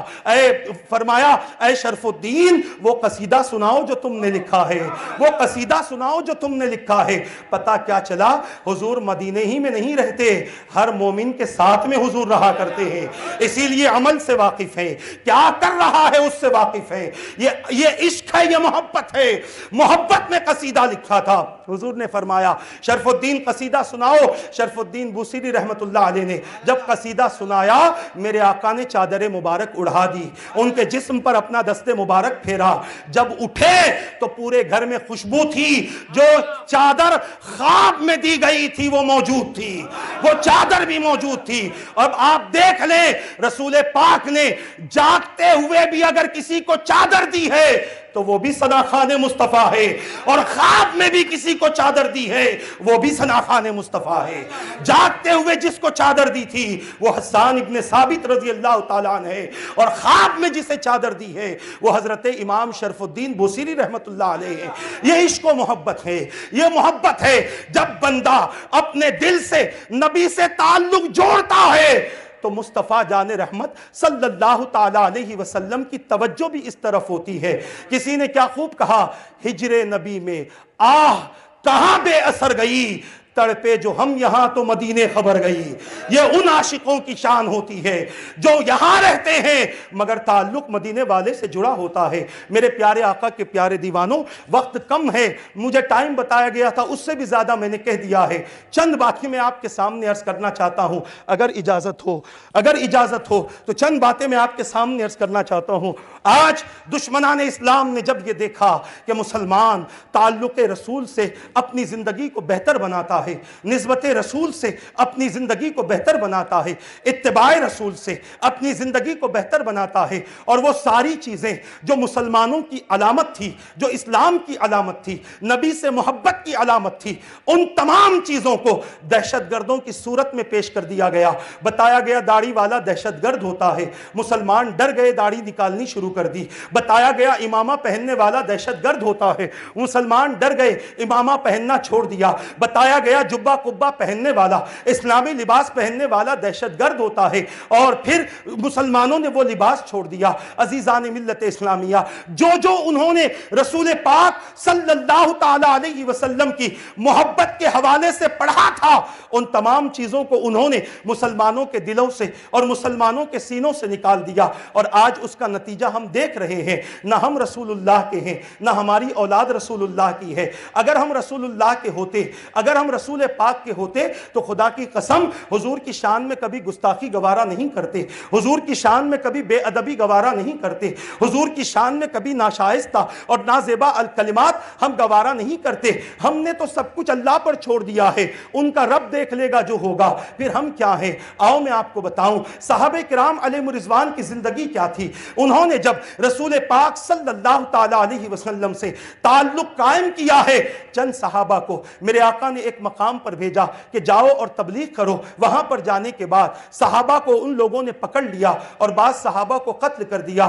اے شرف الدین، وہ قصیدہ سناؤ جو تم نے لکھا ہے، وہ قصیدہ سناؤ جو تم نے لکھا ہے۔ پتہ کیا چلا؟ حضور مدینے ہی میں نہیں رہتے، ہر مومن کے ساتھ میں حضور رہا کرتے ہیں، اسی لیے عمل سے واقف ہیں، کیا کر رہا ہے اس سے واقف ہیں۔ یہ عشق ہے، یہ محبت ہے۔ محبت میں قصیدہ لکھا تھا۔ حضور نے فرمایا شرف الدین قصیدہ سناؤ۔ شرف الدین بوسیری رحمت اللہ علیہ نے جب قصیدہ سنایا، میرے آقا نے چادر مبارک اڑا دی، ان کے جسم پر اپنا دست مبارک پھیرا۔ جب اٹھے تو پورے گھر میں خوشبو تھی، جو چادر خواب میں دی گئی تھی وہ موجود تھی، وہ چادر بھی موجود تھی۔ اب آپ دیکھ لیں رسول پاک نے جاگتے ہوئے بھی اگر کسی کو چادر دی ہے تو وہ بھی ثناخان مصطفیٰ ہے، اور خواب میں بھی کسی کو چادر دی ہے وہ بھی ثناخان مصطفیٰ ہے۔ جاگتے ہوئے جس کو چادر دی تھی وہ حسان ابن ثابت رضی اللہ تعالیٰ عنہ ہے، اور خواب میں جسے چادر دی ہے وہ حضرت امام شرف الدین بوسیری رحمت اللہ علیہ ہے۔ یہ عشق و محبت ہے، یہ محبت ہے۔ جب بندہ اپنے دل سے نبی سے تعلق جوڑتا ہے تو مصطفیٰ جان رحمت صلی اللہ تعالیٰ علیہ وسلم کی توجہ بھی اس طرف ہوتی ہے۔ کسی نے کیا خوب کہا، ہجر نبی میں آہ کہاں بے اثر گئی، تڑپے جو ہم یہاں تو مدینے خبر گئی۔ یہ ان عاشقوں کی شان ہوتی ہے جو یہاں رہتے ہیں مگر تعلق مدینے والے سے جڑا ہوتا ہے۔ میرے پیارے آقا کے پیارے دیوانوں، وقت کم ہے، مجھے ٹائم بتایا گیا تھا اس سے بھی زیادہ میں نے کہہ دیا ہے۔ چند باتیں میں آپ کے سامنے عرض کرنا چاہتا ہوں، اگر اجازت ہو تو چند باتیں میں آپ کے سامنے عرض کرنا چاہتا ہوں۔ آج دشمنان اسلام نے جب یہ دیکھا کہ مسلمان تعلق رسول سے اپنی زندگی کو بہتر بناتا ہے، نسبت رسول سے اپنی زندگی کو بہتر بناتا ہے، اتباع رسول سے اپنی زندگی کو بہتر بناتا ہے، اور وہ ساری چیزیں جو مسلمانوں کی علامت تھی، جو اسلام کی علامت تھی، نبی سے محبت کی علامت تھی، ان تمام چیزوں کو دہشت گردوں کی صورت میں پیش کر دیا گیا۔ بتایا گیا داڑھی والا دہشت گرد ہوتا ہے، مسلمان ڈر گئے، داڑھی نکالنی شروع کر دی۔ بتایا گیا امامہ پہننے والا دہشت گرد ہوتا ہے، مسلمان ڈر گئے، امامہ پہننا چھوڑ دیا۔ بتایا گیا گیا جبہ قبہ پہننے والا، اسلامی لباس پہننے والا دہشت گرد ہوتا ہے، اور پھر مسلمانوں نے وہ لباس چھوڑ دیا۔ عزیزان ملت اسلامیہ، جو انہوں نے رسول پاک صلی اللہ تعالی علیہ وسلم کی محبت کے حوالے سے پڑھا تھا، ان تمام چیزوں کو انہوں نے مسلمانوں کے دلوں سے اور مسلمانوں کے سینوں سے نکال دیا، اور آج اس کا نتیجہ ہم دیکھ رہے ہیں۔ نہ ہم رسول اللہ کے ہیں، نہ ہماری اولاد رسول اللہ کی ہے۔ اگر ہم رسول اللہ کے ہوتے، اگر ہم رسول پاک کے ہوتے تو خدا کی قسم حضور کی شان میں کبھی گستاخی گوارا نہیں کرتے، حضور کی شان میں کبھی بے ادبی گوارا نہیں کرتے، حضور کی شان میں کبھی ناشائستہ اور نازیبا الکلمات ہم گوارا نہیں کرتے۔ ہم نے تو سب کچھ اللہ پر چھوڑ دیا ہے، ان کا رب دیکھ لے گا جو ہوگا، پھر ہم کیا ہیں؟ آؤ میں آپ کو بتاؤں صحابہ کرام علیہ رضوان کی زندگی کیا تھی۔ انہوں نے جب رسول پاک صلی اللہ تعالی علیہ وسلم سے تعلق قائم کیا ہے، چند صحابہ کو میرے آقا نے ایک مقام پر بھیجا کہ جاؤ اور تبلیغ کرو۔ وہاں پر جانے کے بعد صحابہ کو ان لوگوں نے پکڑ لیا اور بعض صحابہ کو قتل کر دیا،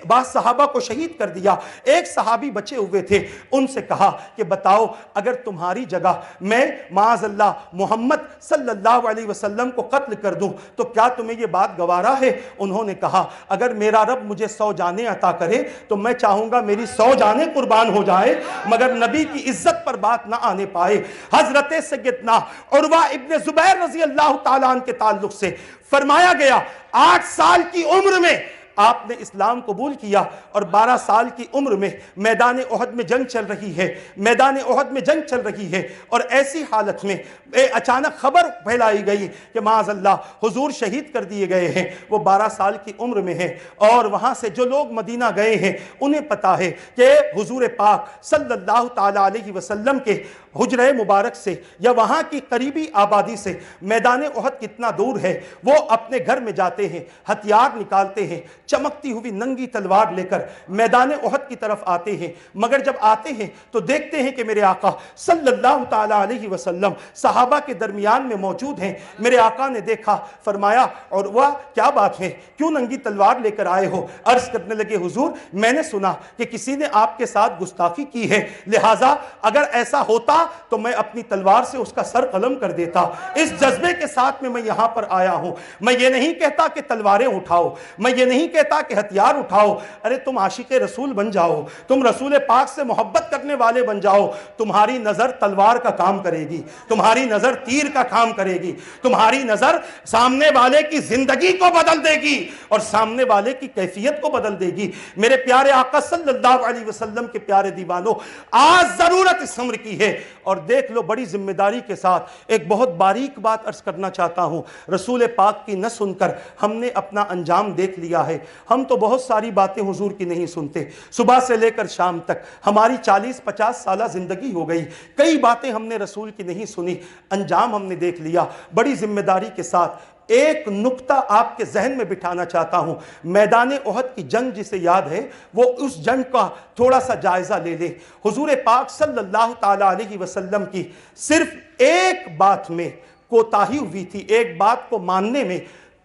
بعض صحابہ کو شہید کر دیا۔ ایک صحابی بچے ہوئے تھے، ان سے کہا کہ بتاؤ اگر تمہاری جگہ میں معاذ اللہ محمد صلی اللہ علیہ وسلم کو قتل کر دوں تو کیا تمہیں یہ بات گوارا ہے؟ انہوں نے کہا اگر میرا رب مجھے 100 جانیں عطا کرے تو میں چاہوں گا میری 100 جانیں قربان ہو جائے، مگر نبی کی عزت پر بات نہ آنے پائے۔ حضرت سیدنا عروہ ابن زبیر رضی اللہ تعالیٰ عنہ کے تعلق سے فرمایا گیا 8 سال کی عمر میں آپ نے اسلام قبول کیا، اور 12 سال کی عمر میں میدان احد میں جنگ چل رہی ہے، میدان احد میں جنگ چل رہی ہے، اور ایسی حالت میں اچانک خبر پھیلائی گئی کہ معاذ اللہ حضور شہید کر دیے گئے ہیں۔ وہ 12 سال کی عمر میں ہیں، اور وہاں سے جو لوگ مدینہ گئے ہیں انہیں پتا ہے کہ حضور پاک صلی اللہ تعالی علیہ وسلم کے حجرہ مبارک سے یا وہاں کی قریبی آبادی سے میدان احد کتنا دور ہے۔ وہ اپنے گھر میں جاتے ہیں، ہتھیار نکالتے ہیں، چمکتی ہوئی ننگی تلوار لے کر میدان احد کی طرف آتے ہیں، مگر جب آتے ہیں تو دیکھتے ہیں کہ میرے آقا صلی اللہ تعالی علیہ وسلم صحابہ کے درمیان میں موجود ہیں۔ میرے آقا نے دیکھا، فرمایا اور وہ کیا بات ہے، کیوں ننگی تلوار لے کر آئے ہو؟ عرض کرنے لگے حضور میں نے سنا کہ کسی نے آپ کے ساتھ گستاخی کی ہے، لہٰذا اگر ایسا ہوتا تو میں اپنی تلوار سے اس کا سر قلم کر دیتا۔ اس جذبے کے ساتھ میں یہاں پر آیا ہوں۔ میں یہ نہیں کہتا کہ تلواریں اٹھاؤ، میں یہ نہیں کہتا کہ ہتھیار اٹھاؤ، ارے تم عاشق رسول بن جاؤ، تم رسول پاک سے محبت کرنے والے بن جاؤ۔ تمہاری نظر تلوار کا کام کرے گی، تمہاری نظر تیر کا کام کرے گی، تمہاری نظر سامنے والے کی زندگی کو بدل دے گی اور سامنے والے کی کیفیت کو بدل دے گی۔ میرے پیارے آقا صلی اللہ علیہ وسلم کے پیارے دیوانوں، آج ضرورت اس امر کی ہے، اور دیکھ لو بڑی ذمہ داری کے ساتھ ایک بہت باریک بات عرض کرنا چاہتا ہوں۔ رسول پاک کی نہ سن کر ہم نے اپنا انجام دیکھ لیا ہے۔ ہم تو بہت ساری باتیں حضور کی نہیں سنتے، صبح سے لے کر شام تک ہماری 40-50 سالہ زندگی ہو گئی، کئی باتیں ہم نے رسول کی نہیں سنی، انجام ہم نے دیکھ لیا۔ بڑی ذمہ داری کے ساتھ ایک نقطہ آپ کے ذہن میں بٹھانا چاہتا ہوں، میدان احد کی جنگ جسے یاد ہے وہ اس جنگ کا تھوڑا سا جائزہ لے لے۔ حضور پاک صلی اللہ تعالی علیہ وسلم کی صرف ایک بات میں کوتاہی ہوئی تھی، ایک بات کو ماننے میں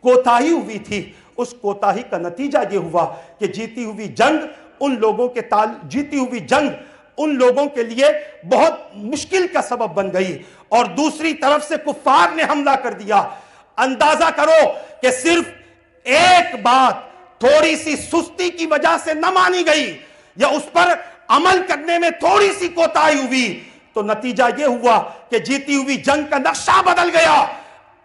کوتاہی ہوئی تھی۔ اس کوتاہی کا نتیجہ یہ ہوا کہ جیتی ہوئی جنگ ان لوگوں کے لیے بہت مشکل کا سبب بن گئی، اور دوسری طرف سے کفار نے حملہ کر دیا۔ اندازہ کرو کہ صرف ایک بات تھوڑی سی سستی کی وجہ سے نہ مانی گئی یا اس پر عمل کرنے میں تھوڑی سی کوتاہی ہوئی تو نتیجہ یہ ہوا کہ جیتی ہوئی جنگ کا نقشہ بدل گیا۔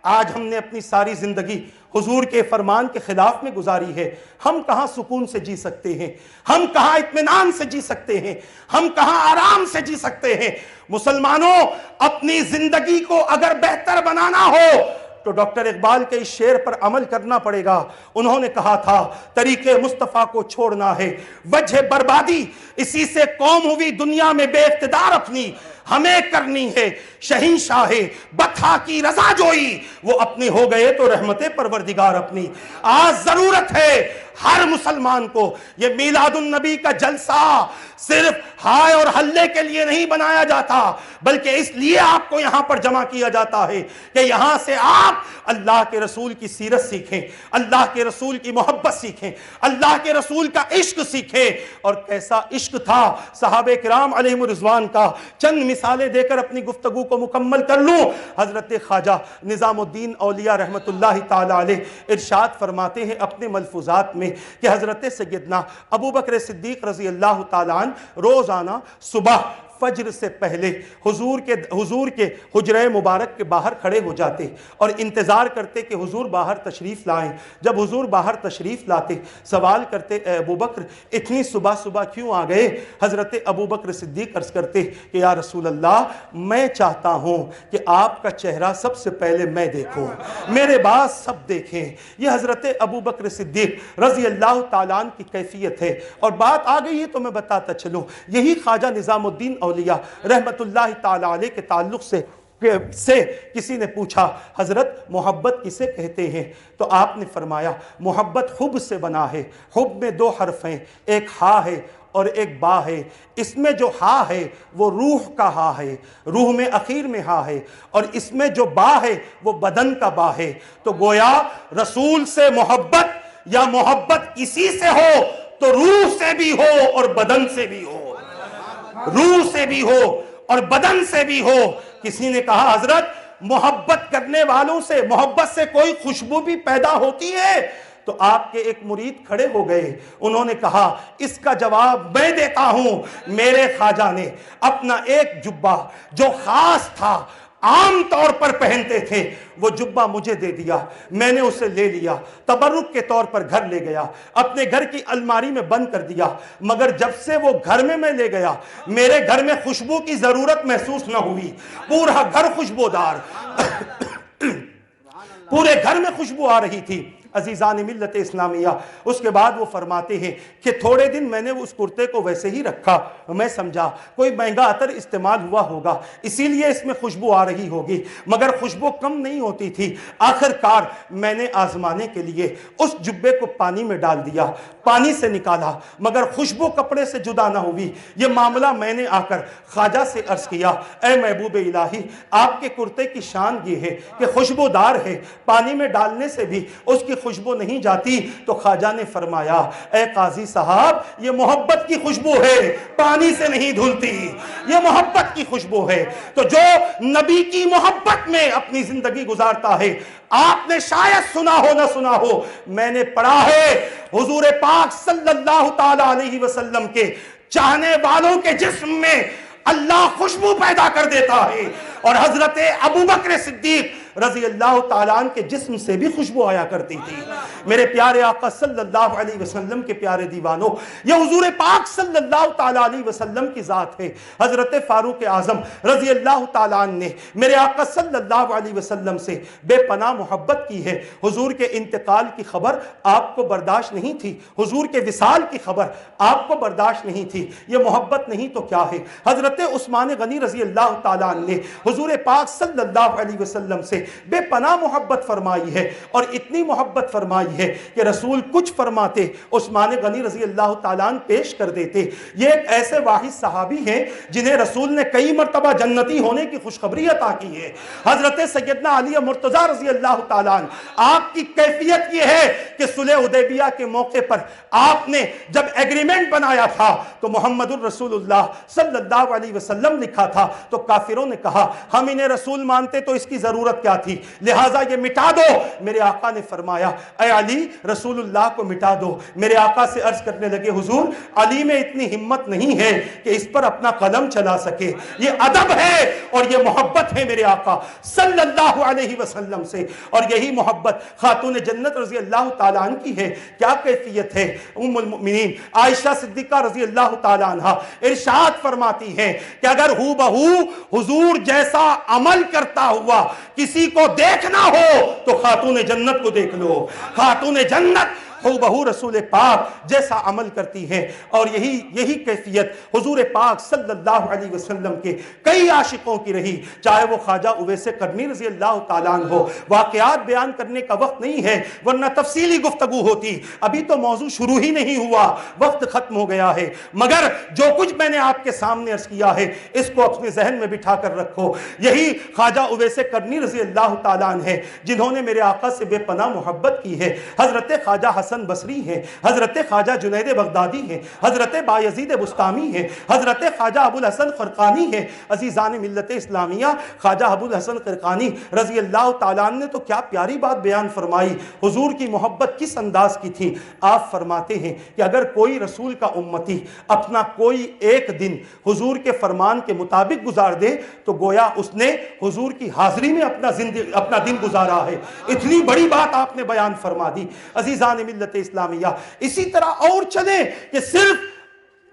آج ہم نے اپنی ساری زندگی حضور کے فرمان کے خلاف میں گزاری ہے۔ ہم کہاں سکون سے جی سکتے ہیں، ہم کہاں اطمینان سے جی سکتے ہیں، ہم کہاں آرام سے جی سکتے ہیں۔ مسلمانوں، اپنی زندگی کو اگر بہتر بنانا ہو تو ڈاکٹر اقبال کے اس شعر پر عمل کرنا پڑے گا۔ انہوں نے کہا تھا طریقے مصطفیٰ کو چھوڑنا ہے، وجہ بربادی اسی سے قوم ہوئی دنیا میں بے اقتدار اپنی، ہمیں کرنی ہے شہنشاہ بطحا کی رضا جوئی، وہ اپنے ہو گئے تو رحمت پروردگار اپنی۔ آج ضرورت ہے ہر مسلمان کو یہ میلاد النبی کا جلسہ صرف ہائے اور ہلے کے لیے نہیں بنایا جاتا، بلکہ اس لیے آپ کو یہاں پر جمع کیا جاتا ہے کہ یہاں سے آپ اللہ کے رسول کی سیرت سیکھیں، اللہ کے رسول کی محبت سیکھیں، اللہ کے رسول کا عشق سیکھیں، اور کیسا عشق تھا صحابہ کرام علیہم رضوان کا۔ چند مثالیں دے کر اپنی گفتگو کو کو مکمل کر لوں۔ حضرت خواجہ نظام الدین اولیاء رحمت اللہ تعالی علیہ ارشاد فرماتے ہیں اپنے ملفوظات میں کہ حضرت سیدنا ابو بکر صدیق رضی اللہ تعالیٰ عنہ روزانہ صبح فجر سے پہلے حضور کے حجرہ مبارک کے باہر کھڑے ہو جاتے اور انتظار کرتے کہ حضور باہر تشریف لائیں۔ جب حضور باہر تشریف لاتے سوال کرتے اے ابو بکر اتنی صبح صبح کیوں آ گئے؟ حضرت ابو بکر صدیق عرض کرتے کہ یا رسول اللہ میں چاہتا ہوں کہ آپ کا چہرہ سب سے پہلے میں دیکھوں، میرے بعد سب دیکھیں۔ یہ حضرت ابو بکر صدیق رضی اللہ تعالیٰ عنہ کی کیفیت ہے۔ اور بات آ گئی ہے تو میں بتاتا چلوں، یہی خواجہ نظام الدین اولیاء رحمت اللہ تعالیٰ علیہ کے تعلق سے کسی نے پوچھا حضرت محبت کسے کہتے ہیں؟ تو آپ نے فرمایا محبت حب سے بنا ہے۔ حب میں دو حرف ہیں، ایک ہا ہے اور ایک با ہے۔ اس میں جو ہا ہے وہ روح کا ہا ہے، روح میں اخیر میں ہا ہے، اور اس میں جو با ہے وہ بدن کا با ہے۔ تو گویا رسول سے محبت یا محبت کسی سے ہو تو روح سے بھی ہو اور بدن سے بھی ہو، روح سے بھی ہو اور بدن سے بھی ہو۔ کسی نے کہا حضرت محبت کرنے والوں سے، محبت سے کوئی خوشبو بھی پیدا ہوتی ہے؟ تو آپ کے ایک مرید کھڑے ہو گئے، انہوں نے کہا اس کا جواب میں دیتا ہوں۔ میرے خواجہ نے اپنا ایک جبہ جو خاص تھا، عام طور پر پہنتے تھے، وہ جبہ مجھے دے دیا، میں نے اسے لے لیا، تبرک کے طور پر گھر لے گیا، اپنے گھر کی الماری میں بند کر دیا۔ مگر جب سے وہ گھر میں لے گیا، میرے گھر میں خوشبو کی ضرورت محسوس نہ ہوئی، پورا گھر خوشبودار، پورے گھر میں خوشبو آ رہی تھی۔ عزیزان ملت اسلامیہ، اس کے بعد وہ فرماتے ہیں کہ تھوڑے دن میں نے اس کرتے کو ویسے ہی رکھا، میں سمجھا کوئی مہنگا عطر استعمال ہوا ہوگا اسی لیے اس میں خوشبو آ رہی ہوگی، مگر خوشبو کم نہیں ہوتی تھی۔ آخر کار میں نے آزمانے کے لیے اس جبے کو پانی میں ڈال دیا، پانی سے نکالا، مگر خوشبو کپڑے سے جدا نہ ہوئی۔ یہ معاملہ میں نے آ کر خواجہ سے عرض کیا، اے محبوب الہی آپ کے کرتے کی شان یہ ہے کہ خوشبودار ہے، پانی میں ڈالنے سے بھی اس کی خوشبو نہیں جاتی۔ تو خواجہ نے فرمایا اے قاضی صاحب یہ محبت کی خوشبو ہے، پانی سے نہیں دھلتی، یہ محبت کی خوشبو ہے۔ تو جو نبی کی محبت میں اپنی زندگی گزارتا ہے، آپ نے شاید سنا ہو نہ سنا ہو، میں نے پڑھا ہے حضور پاک صلی اللہ تعالی علیہ وسلم کے چاہنے والوں کے جسم میں اللہ خوشبو پیدا کر دیتا ہے، اور حضرت ابو بکر صدیق رضی اللہ تعالیٰ عنہ کے جسم سے بھی خوشبو آیا کرتی تھی۔ میرے پیارے آقا صلی اللہ علیہ وسلم کے پیارے دیوانوں، یہ حضور پاک صلی اللہ تعالیٰ علیہ وسلم کی ذات ہے۔ حضرت فاروق اعظم رضی اللہ تعالیٰ عنہ نے میرے آقا صلی اللہ علیہ وسلم سے بے پناہ محبت کی ہے۔ حضور کے انتقال کی خبر آپ کو برداشت نہیں تھی، حضور کے وصال کی خبر آپ کو برداشت نہیں تھی، یہ محبت نہیں تو کیا ہے؟ حضرت عثمان غنی رضی اللہ تعالیٰ عنہ نے حضور پاک صلی اللہ علیہ وسلم سے بے پناہ محبت فرمائی ہے، اور اتنی محبت فرمائی ہے کہ رسول کچھ فرماتے عثمان غنی رضی اللہ تعالیٰ عنہ پیش کر دیتے۔ یہ ایک ایسے واحد صحابی ہیں جنہیں رسول نے کئی مرتبہ جنتی ہونے کی خوشخبری عطا کی ہے۔ حضرت سیدنا علی مرتضیٰ رضی اللہ تعالیٰ عنہ، آپ کی کیفیت یہ ہے کہ صلح حدیبیہ کے موقع پر آپ نے جب ایگریمنٹ بنایا تھا تو محمد الرسول اللہ صلی اللہ علیہ وسلم لکھا تھا، تو کافروں نے کہا ہم انہیں رسول مانتے تو اس کی ضرورت کیا تھی، لہٰذا یہ مٹا دو۔ میرے آقا نے فرمایا اے علی رسول اللہ کو مٹا دو۔ میرے آقا سے عرض کرنے لگے حضور علی میں اتنی ہمت نہیں ہے کہ اس پر اپنا قلم چلا سکے، یہ ادب ہے اور یہ محبت ہے میرے آقا صلی اللہ علیہ وسلم سے، اور یہی محبت خاتون جنت رضی اللہ تعالیٰ عنہ کی ہے۔ کیا کیفیت ہے؟ ام المؤمنین عائشہ صدیقہ رضی اللہ تعالیٰ عنہ ارشاد فرماتی ہیں کہ اگر ہو بہو حضور جیسا عمل کرتا ہوا کسی کو دیکھنا ہو تو خاتون جنت کو دیکھ لو۔ خاتون جنت ہو بہو رسول پاک جیسا عمل کرتی ہے، اور یہی کیفیت حضور پاک صلی اللہ علیہ وسلم کے کئی عاشقوں کی رہی، چاہے وہ خواجہ اویس قرنی رضی اللہ تعالیٰ عنہ ہو۔ واقعات بیان کرنے کا وقت نہیں ہے ورنہ تفصیلی گفتگو ہوتی، ابھی تو موضوع شروع ہی نہیں ہوا، وقت ختم ہو گیا ہے، مگر جو کچھ میں نے آپ کے سامنے عرض کیا ہے اس کو اپنے ذہن میں بٹھا کر رکھو۔ یہی خواجہ اویس قرنی رضی اللہ تعالیٰ عنہ ہے جنہوں نے میرے آقا سے بے پناہ محبت کی ہے۔ حضرت خواجہ حسن حسن بصری ہیں، حضرت خواجہ جنید بغدادی ہیں، حضرت بایزید بستامی ہیں، حضرت خواجہ ابو الحسن خرقانی ہیں۔ عزیزان ملت اسلامیہ، خواجہ ابو الحسن خرقانی رضی اللہ تعالیٰ عنہ نے تو کیا پیاری بات بیان فرمائی، حضور کی محبت کس انداز کی تھی۔ آپ فرماتے ہیں کہ اگر کوئی رسول کا امتی اپنا کوئی ایک دن حضور کے فرمان کے مطابق گزار دے تو گویا اس نے حضور کی حاضری میں اپنا دن گزارا ہے۔ اتنی بڑی بات آپ نے بیان فرما دی۔ عزیزان ملت اسلامیہ، اسی طرح اور چلیں کہ صرف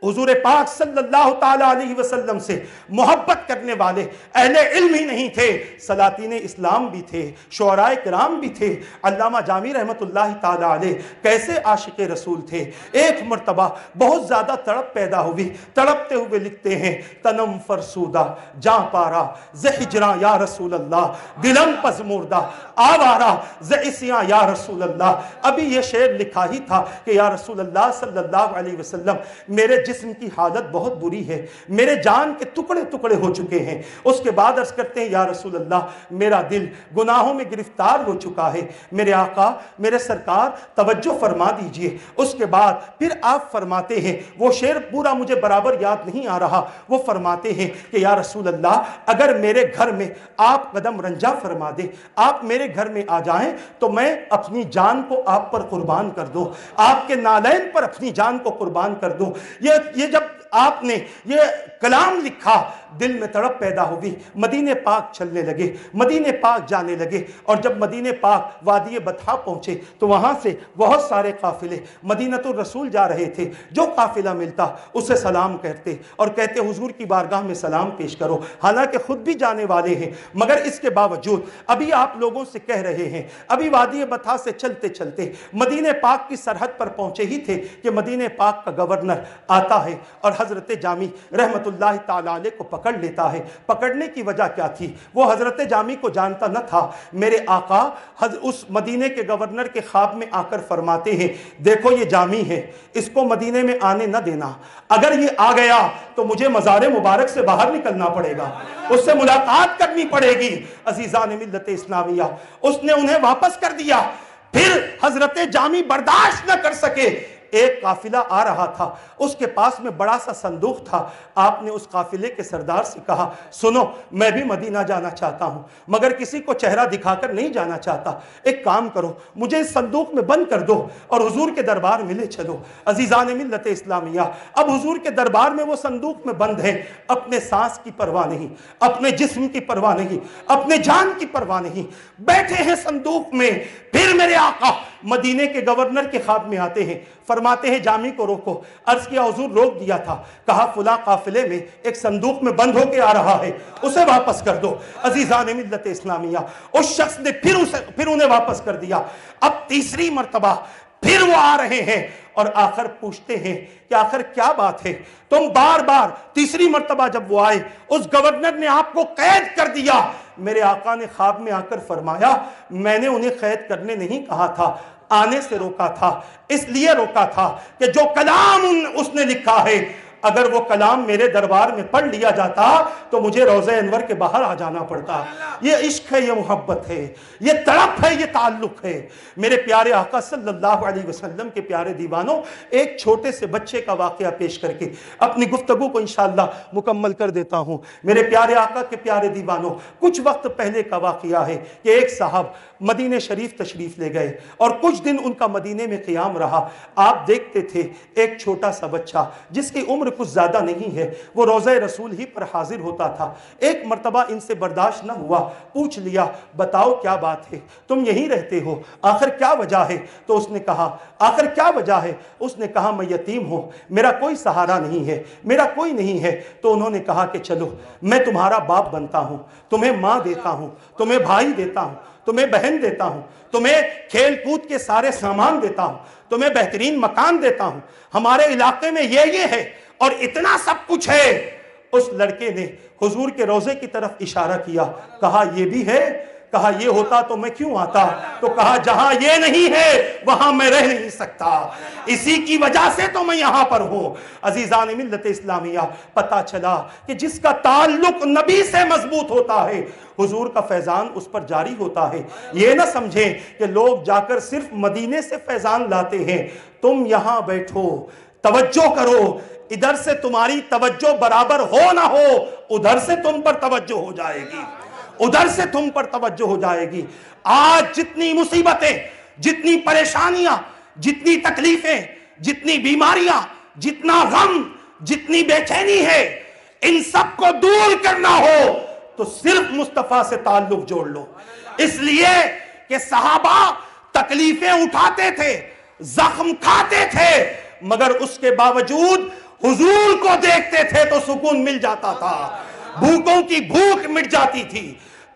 حضور پاک صلی اللہ تعالیٰ علیہ وسلم سے محبت کرنے والے اہل علم ہی نہیں تھے، سلاطین اسلام بھی تھے، شعراء کرام بھی تھے۔ علامہ جامی رحمت اللہ تعالیٰ علیہ کیسے عاشق رسول تھے۔ ایک مرتبہ بہت زیادہ تڑپ پیدا ہوئی، تڑپتے ہوئے لکھتے ہیں، تنم فرسودہ جاں پارا ز ہجراں یا رسول اللہ، دلم پزموردہ آوارہ ز اسیاں یا رسول اللہ۔ ابھی یہ شعر لکھا ہی تھا کہ یا رسول اللہ صلی اللہ علیہ وسلم، میرے جسم کی حالت بہت بری ہے، میرے جان کے ٹکڑے ٹکڑے ہو چکے ہیں۔ اس کے بعد عرض کرتے ہیں یا رسول اللہ، میرا دل گناہوں میں گرفتار ہو چکا ہے، میرے آقا میرے سرکار توجہ فرما دیجئے۔ اس کے بعد پھر آپ فرماتے ہیں، وہ شعر پورا مجھے برابر یاد نہیں آ رہا، وہ فرماتے ہیں کہ یا رسول اللہ، اگر میرے گھر میں آپ قدم رنجا فرما دیں، آپ میرے گھر میں آ جائیں تو میں اپنی جان کو آپ پر قربان کر دوں، آپ کے نالین پر اپنی جان کو قربان کر دوں۔ یہ جب آپ نے یہ کلام لکھا، دل میں تڑپ پیدا ہوئی، مدینہ پاک چلنے لگے، مدینہ پاک جانے لگے، اور جب مدینہ پاک وادی بطحا پہنچے تو وہاں سے بہت سارے قافلے مدینۃ الرسول جا رہے تھے۔ جو قافلہ ملتا اسے سلام کہتے اور کہتے حضور کی بارگاہ میں سلام پیش کرو، حالانکہ خود بھی جانے والے ہیں، مگر اس کے باوجود ابھی آپ لوگوں سے کہہ رہے ہیں۔ ابھی وادی بطحا سے چلتے چلتے مدینہ پاک کی سرحد پر پہنچے ہی تھے کہ مدینہ پاک کا گورنر آتا ہے اور حضرت جامی رحمت اللہ تعالیٰ علیہ کو پکڑ لیتا ہے۔ پکڑنے کی وجہ کیا تھی؟ وہ حضرت جامی کو جانتا نہ تھا۔ میرے آقا اس مدینے کے گورنر کے خواب میں آ کر فرماتے ہیں، دیکھو یہ جامی ہے، اس کو مدینے میں آنے نہ دینا، اگر یہ آ گیا تو مجھے مزار مبارک سے باہر نکلنا پڑے گا، اس سے ملاقات کرنی پڑے گی۔ عزیزان ملت اسلامیہ، اس نے انہیں واپس کر دیا۔ پھر حضرت جامی برداشت نہ کر سکے، ایک قافلہ آ رہا تھا، اس کے پاس میں بڑا سا صندوق تھا۔ آپ نے اس قافلے کے سردار سے کہا، سنو میں بھی مدینہ جانا چاہتا ہوں مگر کسی کو چہرہ دکھا کر نہیں جانا چاہتا، ایک کام کرو مجھے اس صندوق میں بند کر دو اور حضور کے دربار میں لے چلو۔ عزیزان ملت اسلامیہ، اب حضور کے دربار میں وہ صندوق میں بند ہے، اپنے سانس کی پرواہ نہیں، اپنے جسم کی پرواہ نہیں، اپنے جان کی پرواہ نہیں، بیٹھے ہیں صندوق میں۔ پھر میرے آقا مدینے کے گورنر کے خواب میں آتے ہیں، فرماتے ہیں جامی کو روکو۔ عرض کیا حضور روک دیا تھا، کہا فلاں قافلے میں ایک صندوق میں بند ہو کے آ رہا ہے، اسے واپس کر دو۔ عزیزان ملت اسلامیہ، اس شخص نے پھر انہیں واپس کر دیا۔ اب تیسری مرتبہ پھر وہ آ رہے ہیں اور آخر پوچھتے ہیں کہ آخر کیا بات ہے، تم بار بار تیسری مرتبہ جب وہ آئے اس گورنر نے آپ کو قید کر دیا۔ میرے آقا نے خواب میں آ کر فرمایا، میں نے انہیں قید کرنے نہیں کہا تھا، آنے سے روکا تھا، اس لیے روکا تھا کہ جو کلام اس نے لکھا ہے اگر وہ کلام میرے دربار میں پڑھ لیا جاتا تو مجھے روضہ انور کے باہر آ جانا پڑتا۔ یہ عشق ہے، یہ محبت ہے، یہ تڑپ ہے، یہ تعلق ہے۔ میرے پیارے آقا صلی اللہ علیہ وسلم کے پیارے دیوانوں، ایک چھوٹے سے بچے کا واقعہ پیش کر کے اپنی گفتگو کو انشاءاللہ مکمل کر دیتا ہوں۔ میرے پیارے آقا کے پیارے دیوانوں، کچھ وقت پہلے کا واقعہ ہے کہ ایک صاحب مدینہ شریف تشریف لے گئے اور کچھ دن ان کا مدینے میں قیام رہا۔ آپ دیکھتے تھے ایک چھوٹا سا بچہ جس کی عمر کچھ زیادہ نہیں ہے، وہ روضہ رسول ہی پر حاضر ہوتا تھا۔ ایک مرتبہ ان سے برداشت نہ ہوا، پوچھ لیا، بتاؤ کیا بات ہے، تم یہیں رہتے ہو، آخر کیا وجہ ہے؟ تو اس نے کہا، آخر کیا وجہ ہے؟ اس نے کہا، میں یتیم ہوں، میرا کوئی سہارا نہیں ہے، میرا کوئی نہیں ہے۔ تو انہوں نے کہا کہ چلو میں تمہارا باپ بنتا ہوں، تمہیں ماں دیتا ہوں، تمہیں بھائی دیتا ہوں، تمہیں بہن دیتا ہوں، تمہیں کھیل کود کے سارے سامان دیتا ہوں، تمہیں بہترین مکان دیتا ہوں، ہمارے علاقے میں یہ ہے اور اتنا سب کچھ ہے۔ اس لڑکے نے حضور کے روضے کی طرف اشارہ کیا، کہا یہ بھی ہے؟ کہا یہ ہوتا تو میں کیوں آتا؟ تو کہا جہاں یہ نہیں ہے وہاں میں رہ نہیں سکتا، اسی کی وجہ سے تو میں یہاں پر ہوں۔ عزیزان ملت اسلامیہ، پتہ چلا کہ جس کا تعلق نبی سے مضبوط ہوتا ہے حضور کا فیضان اس پر جاری ہوتا ہے۔ یہ نہ سمجھیں کہ لوگ جا کر صرف مدینے سے فیضان لاتے ہیں۔ تم یہاں بیٹھو، توجہ کرو، ادھر سے تمہاری توجہ برابر ہو نہ ہو، ادھر سے تم پر توجہ ہو جائے گی، ادھر سے تم پر توجہ ہو جائے گی۔ آج جتنی مصیبتیں، جتنی پریشانیاں، جتنی تکلیفیں، جتنی بیماریاں، جتنا غم، جتنی بے چینی ہے، ان سب کو دور کرنا ہو تو صرف مصطفیٰ سے تعلق جوڑ لو۔ اس لیے کہ صحابہ تکلیفیں اٹھاتے تھے، زخم کھاتے تھے، مگر اس کے باوجود حضور کو دیکھتے تھے تو سکون مل جاتا تھا، بھوکوں کی بھوک مٹ جاتی تھی،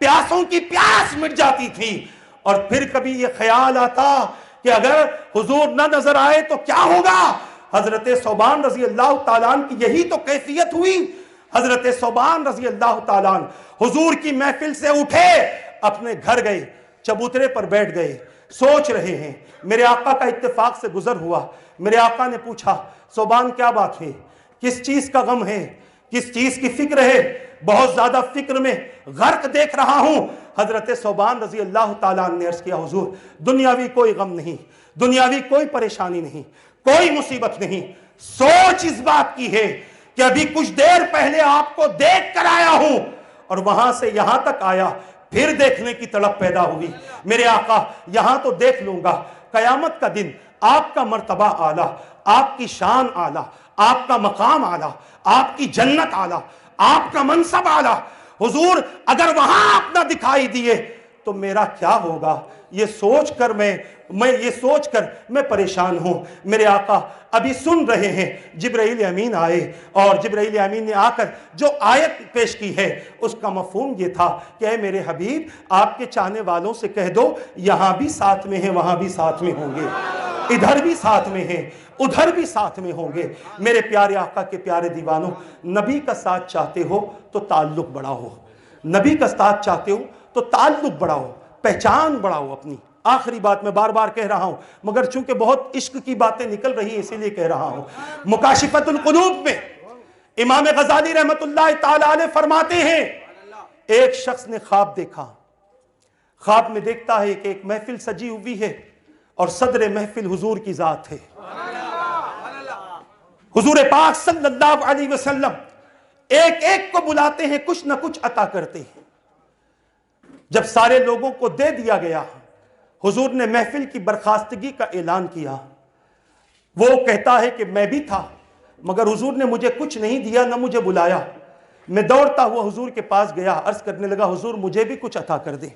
پیاسوں کی پیاس مٹ جاتی تھی۔ اور پھر کبھی یہ خیال آتا کہ اگر حضور نہ نظر آئے تو کیا ہوگا؟ حضرت ثوبان رضی اللہ تعالیٰ عنہ کی یہی تو کیفیت ہوئی۔ حضرت ثوبان رضی اللہ تعالیٰ عنہ حضور کی محفل سے اٹھے، اپنے گھر گئے، چبوترے پر بیٹھ گئے، سوچ رہے ہیں۔ میرے آقا کا اتفاق سے گزر ہوا، میرے آقا نے پوچھا ثوبان کیا بات ہے، کس چیز کا غم ہے، کس چیز کی فکر ہے؟ بہت زیادہ فکر میں غرق دیکھ رہا ہوں۔ حضرت ثوبان رضی اللہ تعالیٰ عنہ نے عرض کیا حضور دنیاوی کوئی غم نہیں، دنیاوی کوئی پریشانی نہیں، کوئی مصیبت نہیں، سوچ اس بات کی ہے کہ ابھی کچھ دیر پہلے آپ کو دیکھ کر آیا ہوں اور وہاں سے یہاں تک آیا، پھر دیکھنے کی تڑپ پیدا ہوئی۔ میرے آقا یہاں تو دیکھ لوں گا، قیامت کا دن آپ کا مرتبہ اعلیٰ، آپ کی شان اعلیٰ، آپ کا مقام اعلیٰ، آپ کی جنت اعلیٰ، آپ کا منصب اعلیٰ، حضور اگر وہاں آپ نہ دکھائی دیے تو میرا کیا ہوگا؟ یہ سوچ کر میں پریشان ہوں۔ میرے آقا ابھی سن رہے ہیں، جبرائیل امین آئے اور جبرائیل امین نے آ کر جو آیت پیش کی ہے اس کا مفہوم یہ تھا کہ اے میرے حبیب آپ کے چاہنے والوں سے کہہ دو یہاں بھی ساتھ میں ہیں، وہاں بھی ساتھ میں ہوں گے، ادھر بھی ساتھ میں ہیں، ادھر بھی ساتھ میں ہوں گے۔ میرے پیارے آقا کے پیارے دیوانوں، نبی کا ساتھ چاہتے ہو تو تعلق بڑھاؤ، نبی کا ساتھ چاہتے ہو تو تعلق بڑھاؤ، پہچان بڑھاؤ اپنی۔ آخری بات میں بار بار کہہ رہا ہوں مگر چونکہ بہت عشق کی باتیں نکل رہی ہیں اسی لیے کہہ رہا ہوں۔ مکاشفۃ القلوب میں امام غزالی رحمت اللہ تعالی علیہ فرماتے ہیں ایک شخص نے خواب دیکھا، خواب میں دیکھتا ہے کہ ایک محفل سجی ہوئی ہے اور صدر محفل حضور کی ذات ہے۔ حضور پاک صلی اللہ علیہ وسلم ایک ایک کو بلاتے ہیں، کچھ نہ کچھ عطا کرتے ہیں۔ جب سارے لوگوں کو دے دیا گیا، حضور نے محفل کی برخاستگی کا اعلان کیا۔ وہ کہتا ہے کہ میں بھی تھا مگر حضور نے مجھے کچھ نہیں دیا، نہ مجھے بلایا۔ میں دوڑتا ہوا حضور کے پاس گیا، عرض کرنے لگا حضور مجھے بھی کچھ عطا کر دے۔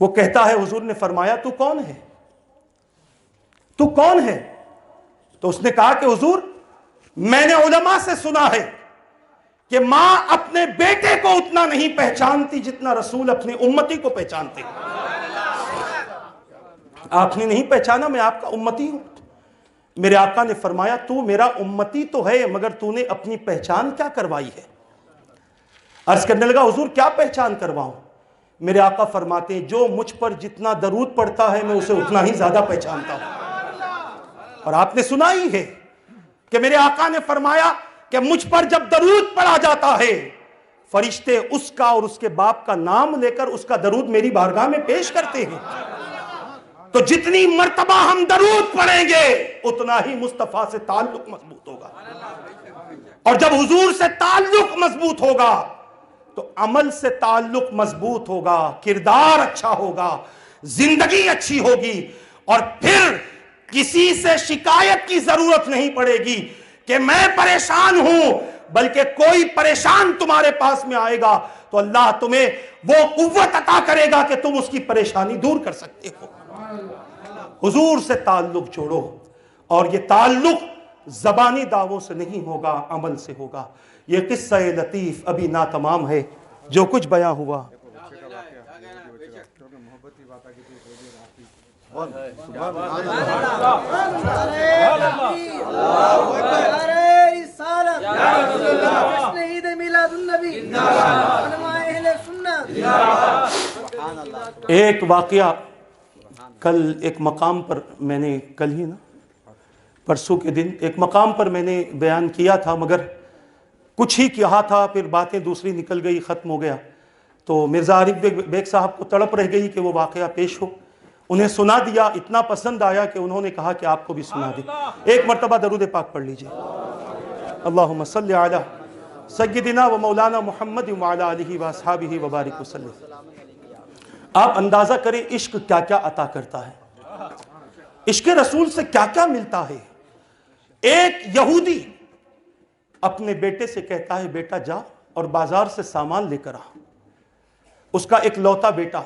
وہ کہتا ہے حضور نے فرمایا تو کون ہے، تو کون ہے؟ تو اس نے کہا کہ حضور میں نے علماء سے سنا ہے کہ ماں اپنے بیٹے کو اتنا نہیں پہچانتی جتنا رسول اپنی امتی کو پہچانتے۔ آپ نے نہیں پہچانا میں آپ کا امتی ہوں؟ میرے آقا نے فرمایا تو میرا امتی تو ہے مگر تو نے اپنی پہچان کیا کروائی ہے؟ عرض کرنے لگا حضور کیا پہچان کرواؤں؟ میرے آقا فرماتے ہیں جو مجھ پر جتنا درود پڑتا ہے میں اسے اتنا ہی زیادہ پہچانتا ہوں۔ اور آپ نے سنا ہی ہے کہ میرے آقا نے فرمایا کہ مجھ پر جب درود پڑا جاتا ہے فرشتے اس کا اور اس کے باپ کا نام لے کر اس کا درود میری بارگاہ میں پیش کرتے ہیں۔ تو جتنی مرتبہ ہم درود پڑھیں گے اتنا ہی مصطفیٰ سے تعلق مضبوط ہوگا، اور جب حضور سے تعلق مضبوط ہوگا تو عمل سے تعلق مضبوط ہوگا، کردار اچھا ہوگا، زندگی اچھی ہوگی، اور پھر کسی سے شکایت کی ضرورت نہیں پڑے گی کہ میں پریشان ہوں، بلکہ کوئی پریشان تمہارے پاس میں آئے گا تو اللہ تمہیں وہ قوت عطا کرے گا کہ تم اس کی پریشانی دور کر سکتے ہو۔ حضور سے تعلق جوڑو، اور یہ تعلق زبانی دعووں سے نہیں ہوگا، عمل سے ہوگا۔ یہ قصہ لطیف ابھی ناتمام ہے، جو کچھ بیان ہوا ایک واقعہ کل ایک مقام پر میں نے کل ہی پرسوں کے دن ایک مقام پر میں نے بیان کیا تھا، مگر کچھ ہی کہا تھا، پھر باتیں دوسری نکل گئی، ختم ہو گیا۔ تو مرزا عارف بیگ صاحب کو تڑپ رہ گئی کہ وہ واقعہ پیش ہو، انہیں سنا دیا، اتنا پسند آیا کہ انہوں نے کہا کہ آپ کو بھی سنا دیں۔ ایک مرتبہ درود پاک پڑھ لیجئے۔ اللہم صلی علی سیدنا و مولانا محمد وعلی آلہ و اصحابہ وبارک وسلم۔ آپ اندازہ کریں عشق کیا کیا عطا کرتا ہے، عشق رسول سے کیا کیا ملتا ہے۔ ایک یہودی اپنے بیٹے سے کہتا ہے بیٹا جا اور بازار سے سامان لے کر آ۔ اس کا ایک لوتا بیٹا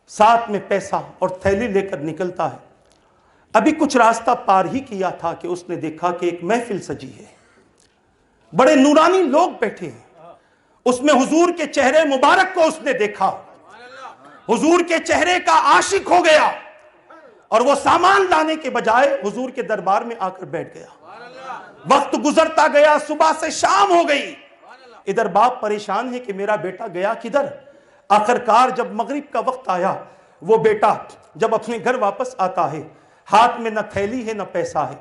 ساتھ میں پیسہ اور تھیلی لے کر نکلتا ہے۔ ابھی کچھ راستہ پار ہی کیا تھا کہ اس نے دیکھا کہ ایک محفل سجی ہے، بڑے نورانی لوگ بیٹھے ہیں، اس میں حضور کے چہرے مبارک کو اس نے دیکھا، حضور کے چہرے کا عاشق ہو گیا، اور وہ سامان لانے کے بجائے حضور کے دربار میں آ کر بیٹھ گیا۔ وقت گزرتا گیا، صبح سے شام ہو گئی، ادھر باپ پریشان ہے کہ میرا بیٹا گیا کدھر۔ آخرکار جب مغرب کا وقت آیا، وہ بیٹا جب اپنے گھر واپس آتا ہے، ہاتھ میں نہ تھیلی ہے، نہ پیسہ ہے،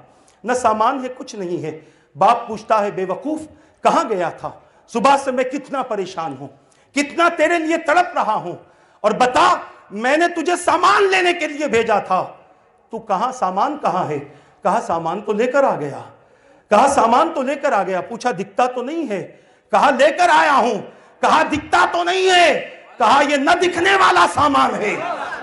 نہ سامان ہے، کچھ نہیں ہے۔ باپ پوچھتا ہے بے وقوف کہاں گیا تھا؟ صبح سے میں کتنا پریشان ہوں، کتنا تیرے لیے تڑپ رہا ہوں، اور بتا میں نے تجھے سامان لینے کے لیے بھیجا تھا، تو کہاں سامان کہاں ہے؟ کہا سامان تو لے کر آ گیا۔ کہا سامان تو لے کر آ گیا، پوچھا دکھتا تو نہیں ہے؟ کہا لے کر آیا ہوں۔ کہا دکھتا تو نہیں ہے؟ کہا یہ نہ دکھنے والا سامان ہے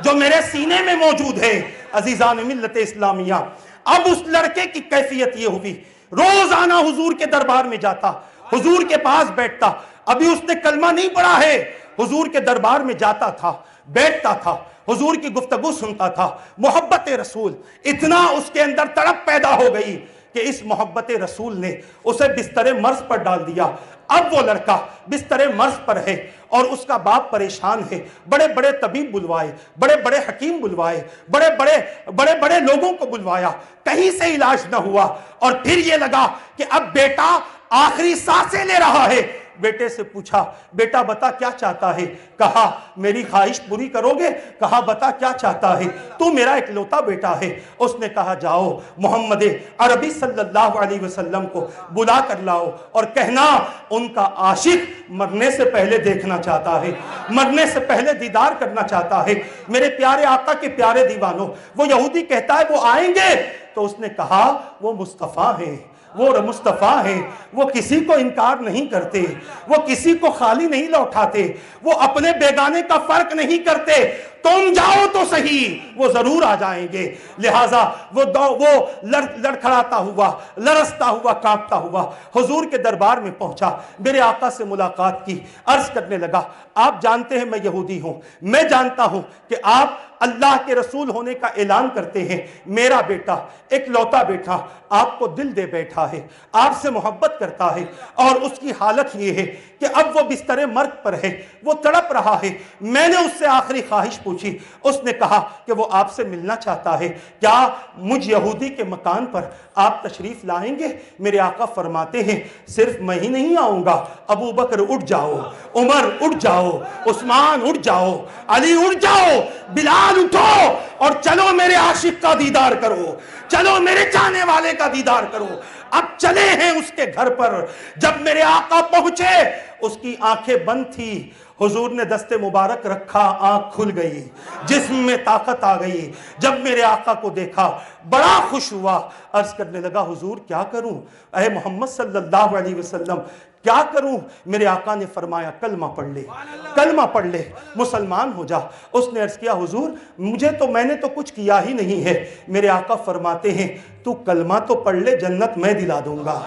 جو میرے سینے میں موجود ہے۔ عزیزان ملت اسلامیہ، اب اس لڑکے کی کیفیت یہ ہوئی، روزانہ حضور کے دربار میں جاتا، حضور کے پاس بیٹھتا، ابھی اس نے کلمہ نہیں پڑھا ہے، حضور کے دربار میں جاتا تھا، بیٹھتا تھا، حضور کی گفتگو سنتا تھا۔ محبت رسول، اتنا اس کے اندر تڑپ پیدا ہو گئی کہ اس محبت رسول نے اسے بستر مرض پر ڈال دیا۔ اب وہ لڑکا بستر مرض پر ہے اور اس کا باپ پریشان ہے، بڑے بڑے طبیب بلوائے، بڑے بڑے حکیم بلوائے، بڑے بڑے لوگوں کو بلوایا، کہیں سے علاج نہ ہوا، اور پھر یہ لگا کہ اب بیٹا آخری سانسیں لے رہا ہے۔ بیٹے سے پوچھا بیٹا بتا کیا چاہتا ہے؟ کہا میری خواہش پوری کرو گے؟ کہا بتا کیا چاہتا ہے؟ تو میرا اکلوتا بیٹا ہے۔ اس نے کہا جاؤ محمد عربی صلی اللہ علیہ وسلم کو بلا کر لاؤ اور کہنا ان کا عاشق مرنے سے پہلے دیکھنا چاہتا ہے، مرنے سے پہلے دیدار کرنا چاہتا ہے۔ میرے پیارے آقا کے پیارے دیوانوں، وہ یہودی کہتا ہے وہ آئیں گے، تو اس نے کہا وہ مصطفیٰ ہیں، وہ مصطفیٰ ہیں، وہ کسی کو انکار نہیں کرتے، وہ کسی کو خالی نہیں لوٹاتے، وہ اپنے بیگانے کا فرق نہیں کرتے، تم جاؤ تو صحیح وہ ضرور آ جائیں گے۔ لہٰذا وہ لڑکھڑاتا ہوا، لرزتا ہوا، کانپتا ہوا حضور کے دربار میں پہنچا، میرے آقا سے ملاقات کی، عرض کرنے لگا آپ جانتے ہیں میں یہودی ہوں، میں جانتا ہوں کہ آپ اللہ کے رسول ہونے کا اعلان کرتے ہیں، میرا بیٹا ایک لوتا بیٹا آپ کو دل دے بیٹھا ہے، آپ سے محبت کرتا ہے، اور اس کی حالت یہ ہے کہ اب وہ بستر مرگ پر ہے، وہ تڑپ رہا ہے۔ میں نے اس سے آخری خواہش پوچھی، اس نے کہا کہ وہ آپ سے ملنا چاہتا ہے، کیا مجھ یہودی کے مکان پر آپ تشریف لائیں گے؟ میرے آقا فرماتے ہیں صرف میں ہی نہیں آؤں گا، ابو بکر اٹھ جاؤ، عمر اٹھ جاؤ، عثمان اٹھ جاؤ، علی اٹھ جاؤ، بلال اٹھو اور چلو میرے عاشق کا دیدار کرو، چلو میرے چاہنے والے کا دیدار کرو۔ اب چلے ہیں اس کے گھر پر، جب میرے آقا پہنچے اس کی آنکھیں بند تھی، حضور نے دست مبارک رکھا، آنکھ کھل گئی، جسم میں طاقت آ گئی۔ جب میرے آقا کو دیکھا بڑا خوش ہوا، عرض کرنے لگا حضور کیا کروں؟ اے محمد صلی اللہ علیہ وسلم کیا کروں؟ میرے آقا نے فرمایا کلمہ پڑھ لے، کلمہ پڑھ لے، مسلمان ہو جا۔ اس نے عرض کیا حضور میں نے تو کچھ کیا ہی نہیں ہے۔ میرے آقا فرماتے ہیں تو کلمہ تو پڑھ لے، جنت میں دلا دوں گا،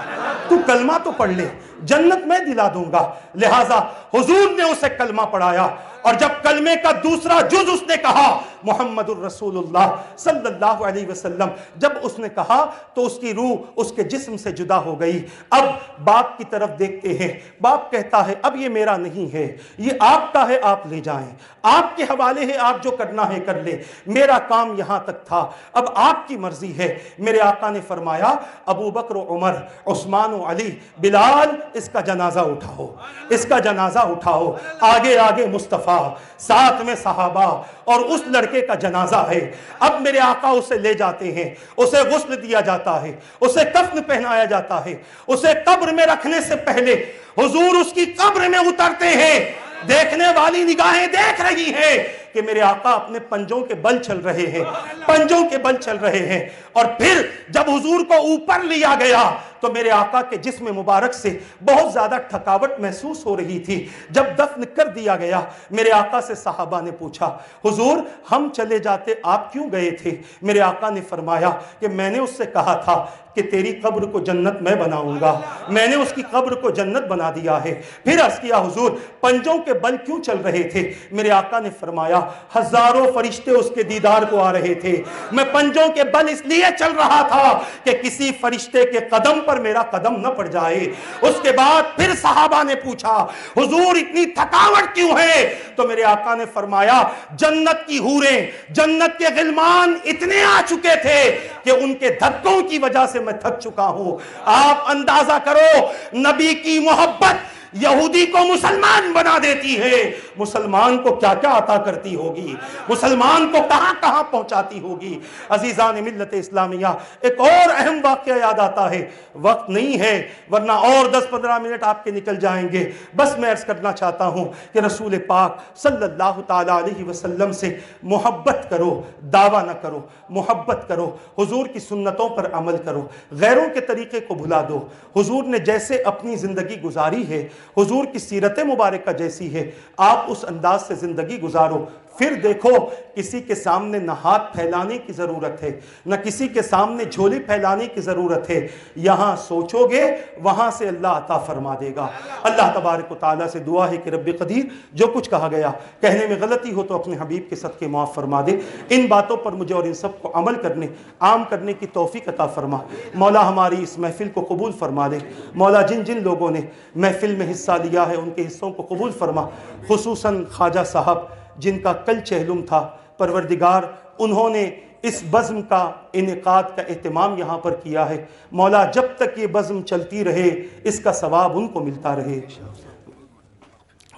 تو کلمہ تو پڑھ لے، جنت میں دلا دوں گا۔ لہٰذا حضور نے اسے کلمہ پڑھایا، اور جب کلمے کا دوسرا جز اس نے کہا محمد الرسول اللہ صلی اللہ علیہ وسلم، جب اس نے کہا تو اس کی روح اس کے جسم سے جدا ہو گئی۔ اب باپ کی طرف دیکھتے ہیں، باپ کہتا ہے اب یہ میرا نہیں ہے، یہ آپ کا ہے، آپ لے جائیں، آپ کے حوالے ہے، آپ جو کرنا ہے کر لے، میرا کام یہاں تک تھا، اب آپ کی مرضی ہے۔ میرے آقا نے فرمایا ابو بکر و عمر، عثمان و علی، بلال اس کا جنازہ اٹھاؤ، اس کا جنازہ اٹھاؤ، آگے آگے مصطفیٰ مصطفیٰ، ساتھ میں صحابہ اور اس لڑکے کا جنازہ ہے۔ اب میرے آقا اسے لے جاتے ہیں، اسے غسل دیا جاتا ہے، اسے کفن پہنایا جاتا ہے، اسے قبر میں رکھنے سے پہلے حضور اس کی قبر میں اترتے ہیں۔ دیکھنے والی نگاہیں دیکھ رہی ہیں کہ میرے آقا اپنے پنجوں کے بل چل رہے ہیں، پنجوں کے بل چل رہے ہیں۔ اور پھر جب حضور کو اوپر لیا گیا تو میرے آقا کے جسم مبارک سے بہت زیادہ تھکاوٹ محسوس ہو رہی تھی۔ جب دفن کر دیا گیا، میرے آقا سے صحابہ نے پوچھا، حضور ہم چلے جاتے آپ کیوں گئے تھے؟ میرے آقا نے فرمایا کہ میں نے اس سے کہا تھا کہ تیری قبر کو جنت میں بناؤں گا، میں نے اس کی قبر کو جنت بنا دیا ہے۔ پھر عرض کیا حضور پنجوں کے بل کیوں چل رہے تھے؟ میرے آقا نے فرمایا ہزاروں فرشتے اس کے دیدار کو آ رہے تھے، میں پنجوں کے بل اس لیے چل رہا تھا کہ کسی فرشتے کے قدم پر میرا قدم نہ پڑ جائے۔ اس کے بعد پھر صحابہ نے پوچھا حضور اتنی تھکاوٹ کیوں ہے؟ تو میرے آقا نے فرمایا جنت کی حوریں، جنت کے غلمان اتنے آ چکے تھے کہ ان کے دھکوں کی وجہ سے میں تھک چکا ہوں۔ آپ اندازہ کرو نبی کی محبت یہودی کو مسلمان بنا دیتی ہے، مسلمان کو کیا کیا عطا کرتی ہوگی، مسلمان کو کہاں کہاں پہنچاتی ہوگی۔ عزیزان ملت اسلامیہ، ایک اور اہم واقعہ یاد آتا ہے، وقت نہیں ہے ورنہ اور 10-15 منٹ آپ کے نکل جائیں گے۔ بس میں عرض کرنا چاہتا ہوں کہ رسول پاک صلی اللہ تعالیٰ علیہ وسلم سے محبت کرو، دعویٰ نہ کرو، محبت کرو، حضور کی سنتوں پر عمل کرو، غیروں کے طریقے کو بھلا دو۔ حضور نے جیسے اپنی زندگی گزاری ہے، حضور کی سیرت مبارکہ جیسی ہے، آپ اس انداز سے زندگی گزارو۔ پھر دیکھو کسی کے سامنے نہ ہاتھ پھیلانے کی ضرورت ہے، نہ کسی کے سامنے جھولی پھیلانے کی ضرورت ہے۔ یہاں سوچو گے وہاں سے اللہ عطا فرما دے گا۔ اللہ تبارک و تعالیٰ سے دعا ہے کہ رب قدیر جو کچھ کہا گیا کہنے میں غلطی ہو تو اپنے حبیب کے صدقے معاف فرما دے۔ ان باتوں پر مجھے اور ان سب کو عمل کرنے، عام کرنے کی توفیق عطا فرما۔ مولا ہماری اس محفل کو قبول فرما لے۔ مولا جن جن لوگوں نے محفل میں حصہ لیا ہے ان کے حصوں کو قبول فرما، خصوصاً خواجہ صاحب جن کا کل چہلم تھا، پروردگار انہوں نے اس بزم کا انعقاد کا اہتمام یہاں پر کیا ہے۔ مولا جب تک یہ بزم چلتی رہے اس کا ثواب ان کو ملتا رہے۔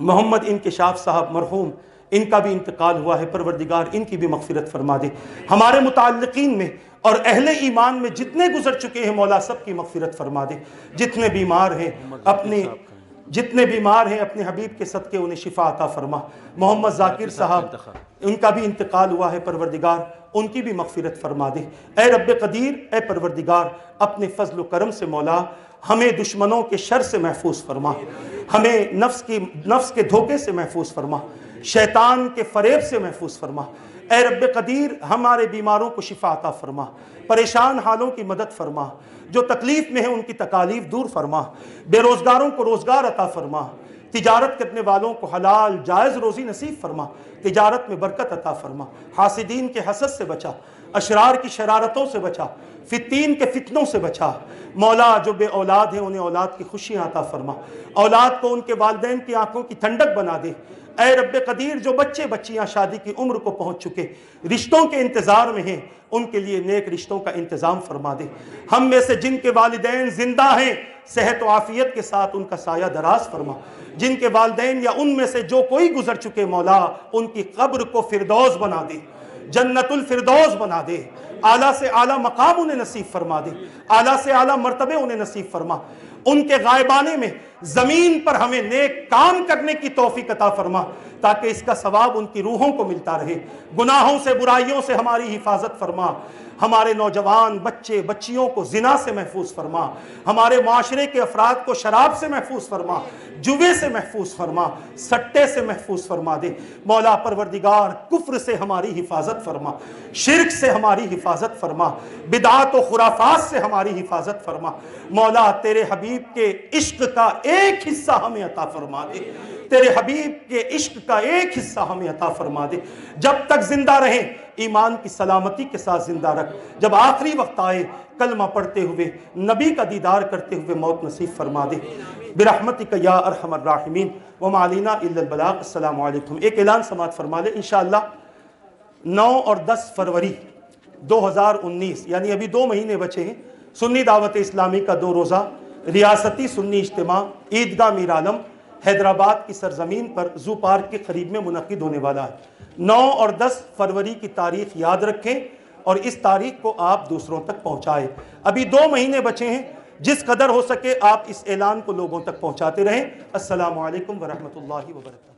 محمد انکشاف صاحب مرحوم، ان کا بھی انتقال ہوا ہے، پروردگار ان کی بھی مغفرت فرما دے۔ ہمارے متعلقین میں اور اہل ایمان میں جتنے گزر چکے ہیں مولا سب کی مغفرت فرما دے۔ جتنے بیمار ہیں اپنے حبیب کے صدقے انہیں شفا عطا فرما۔ محمد ذاکر صاحب ان کا بھی انتقال ہوا ہے، پروردگار ان کی بھی مغفرت فرما دے۔ اے رب قدیر، اے پروردگار اپنے فضل و کرم سے مولا ہمیں دشمنوں کے شر سے محفوظ فرما، ہمیں نفس کے دھوکے سے محفوظ فرما، شیطان کے فریب سے محفوظ فرما۔ اے رب قدیر ہمارے بیماروں کو شفا عطا فرما، پریشان حالوں کی مدد فرما، جو تکلیف میں ہیں ان کی تکالیف دور فرما، بے روزگاروں کو روزگار عطا فرما، تجارت کرنے والوں کو حلال جائز روزی نصیب فرما، تجارت میں برکت عطا فرما، حاسدین کے حسد سے بچا، اشرار کی شرارتوں سے بچا، فتین کے فتنوں سے بچا۔ مولا جو بے اولاد ہیں انہیں اولاد کی خوشیاں عطا فرما، اولاد کو ان کے والدین کی آنکھوں کی ٹھنڈک بنا دے۔ اے رب قدیر جو بچے بچیاں شادی کی عمر کو پہنچ چکے رشتوں کے انتظار میں ہیں ان کے لیے نیک رشتوں کا انتظام فرما دے۔ ہم میں سے جن کے والدین زندہ ہیں صحت و عافیت کے ساتھ ان کا سایہ دراز فرما، جن کے والدین یا ان میں سے جو کوئی گزر چکے مولا ان کی قبر کو فردوس بنا دے، جنت الفردوس بنا دے، اعلیٰ سے اعلیٰ مقام انہیں نصیب فرما دے، اعلیٰ سے اعلیٰ مرتبے انہیں نصیب فرما۔ ان کے غائبانے میں زمین پر ہمیں نیک کام کرنے کی توفیق عطا فرما تاکہ اس کا ثواب ان کی روحوں کو ملتا رہے۔ گناہوں سے برائیوں سے ہماری حفاظت فرما، ہمارے نوجوان بچے بچیوں کو زنا سے محفوظ فرما، ہمارے معاشرے کے افراد کو شراب سے محفوظ فرما، جوے سے محفوظ فرما، سٹے سے محفوظ فرما دے۔ مولا پروردگار کفر سے ہماری حفاظت فرما، شرک سے ہماری حفاظت فرما، بدعات و خرافات سے ہماری حفاظت فرما۔ مولا تیرے حبیب کے عشق کا ایک حصہ ہمیں عطا فرما دے، تیرے حبیب کے عشق کا ایک حصہ ہمیں عطا فرما دے۔ جب تک زندہ رہیں ایمان کی سلامتی کے ساتھ زندہ رکھ، جب آخری وقت آئے کلمہ پڑھتے ہوئے نبی کا دیدار کرتے ہوئے موت نصیب فرما دے برحمتک یا ارحم الراحمین وما علینا الا البلاغ۔ السلام علیکم۔ ایک اعلان سماعت فرما لے، انشاءاللہ 9 اور 10 فروری 2019 یعنی ابھی 2 مہینے بچے ہیں، سنی دعوت اسلامی کا 2 روزہ ریاستی سنی اجتماع عیدگاہ میر عالم حیدرآباد کی سرزمین پر زو پارک کے قریب میں منعقد ہونے والا ہے۔ 9 اور 10 فروری کی تاریخ یاد رکھیں اور اس تاریخ کو آپ دوسروں تک پہنچائیں۔ ابھی 2 مہینے بچے ہیں، جس قدر ہو سکے آپ اس اعلان کو لوگوں تک پہنچاتے رہیں۔ السلام علیکم ورحمۃ اللہ وبرکاتہ۔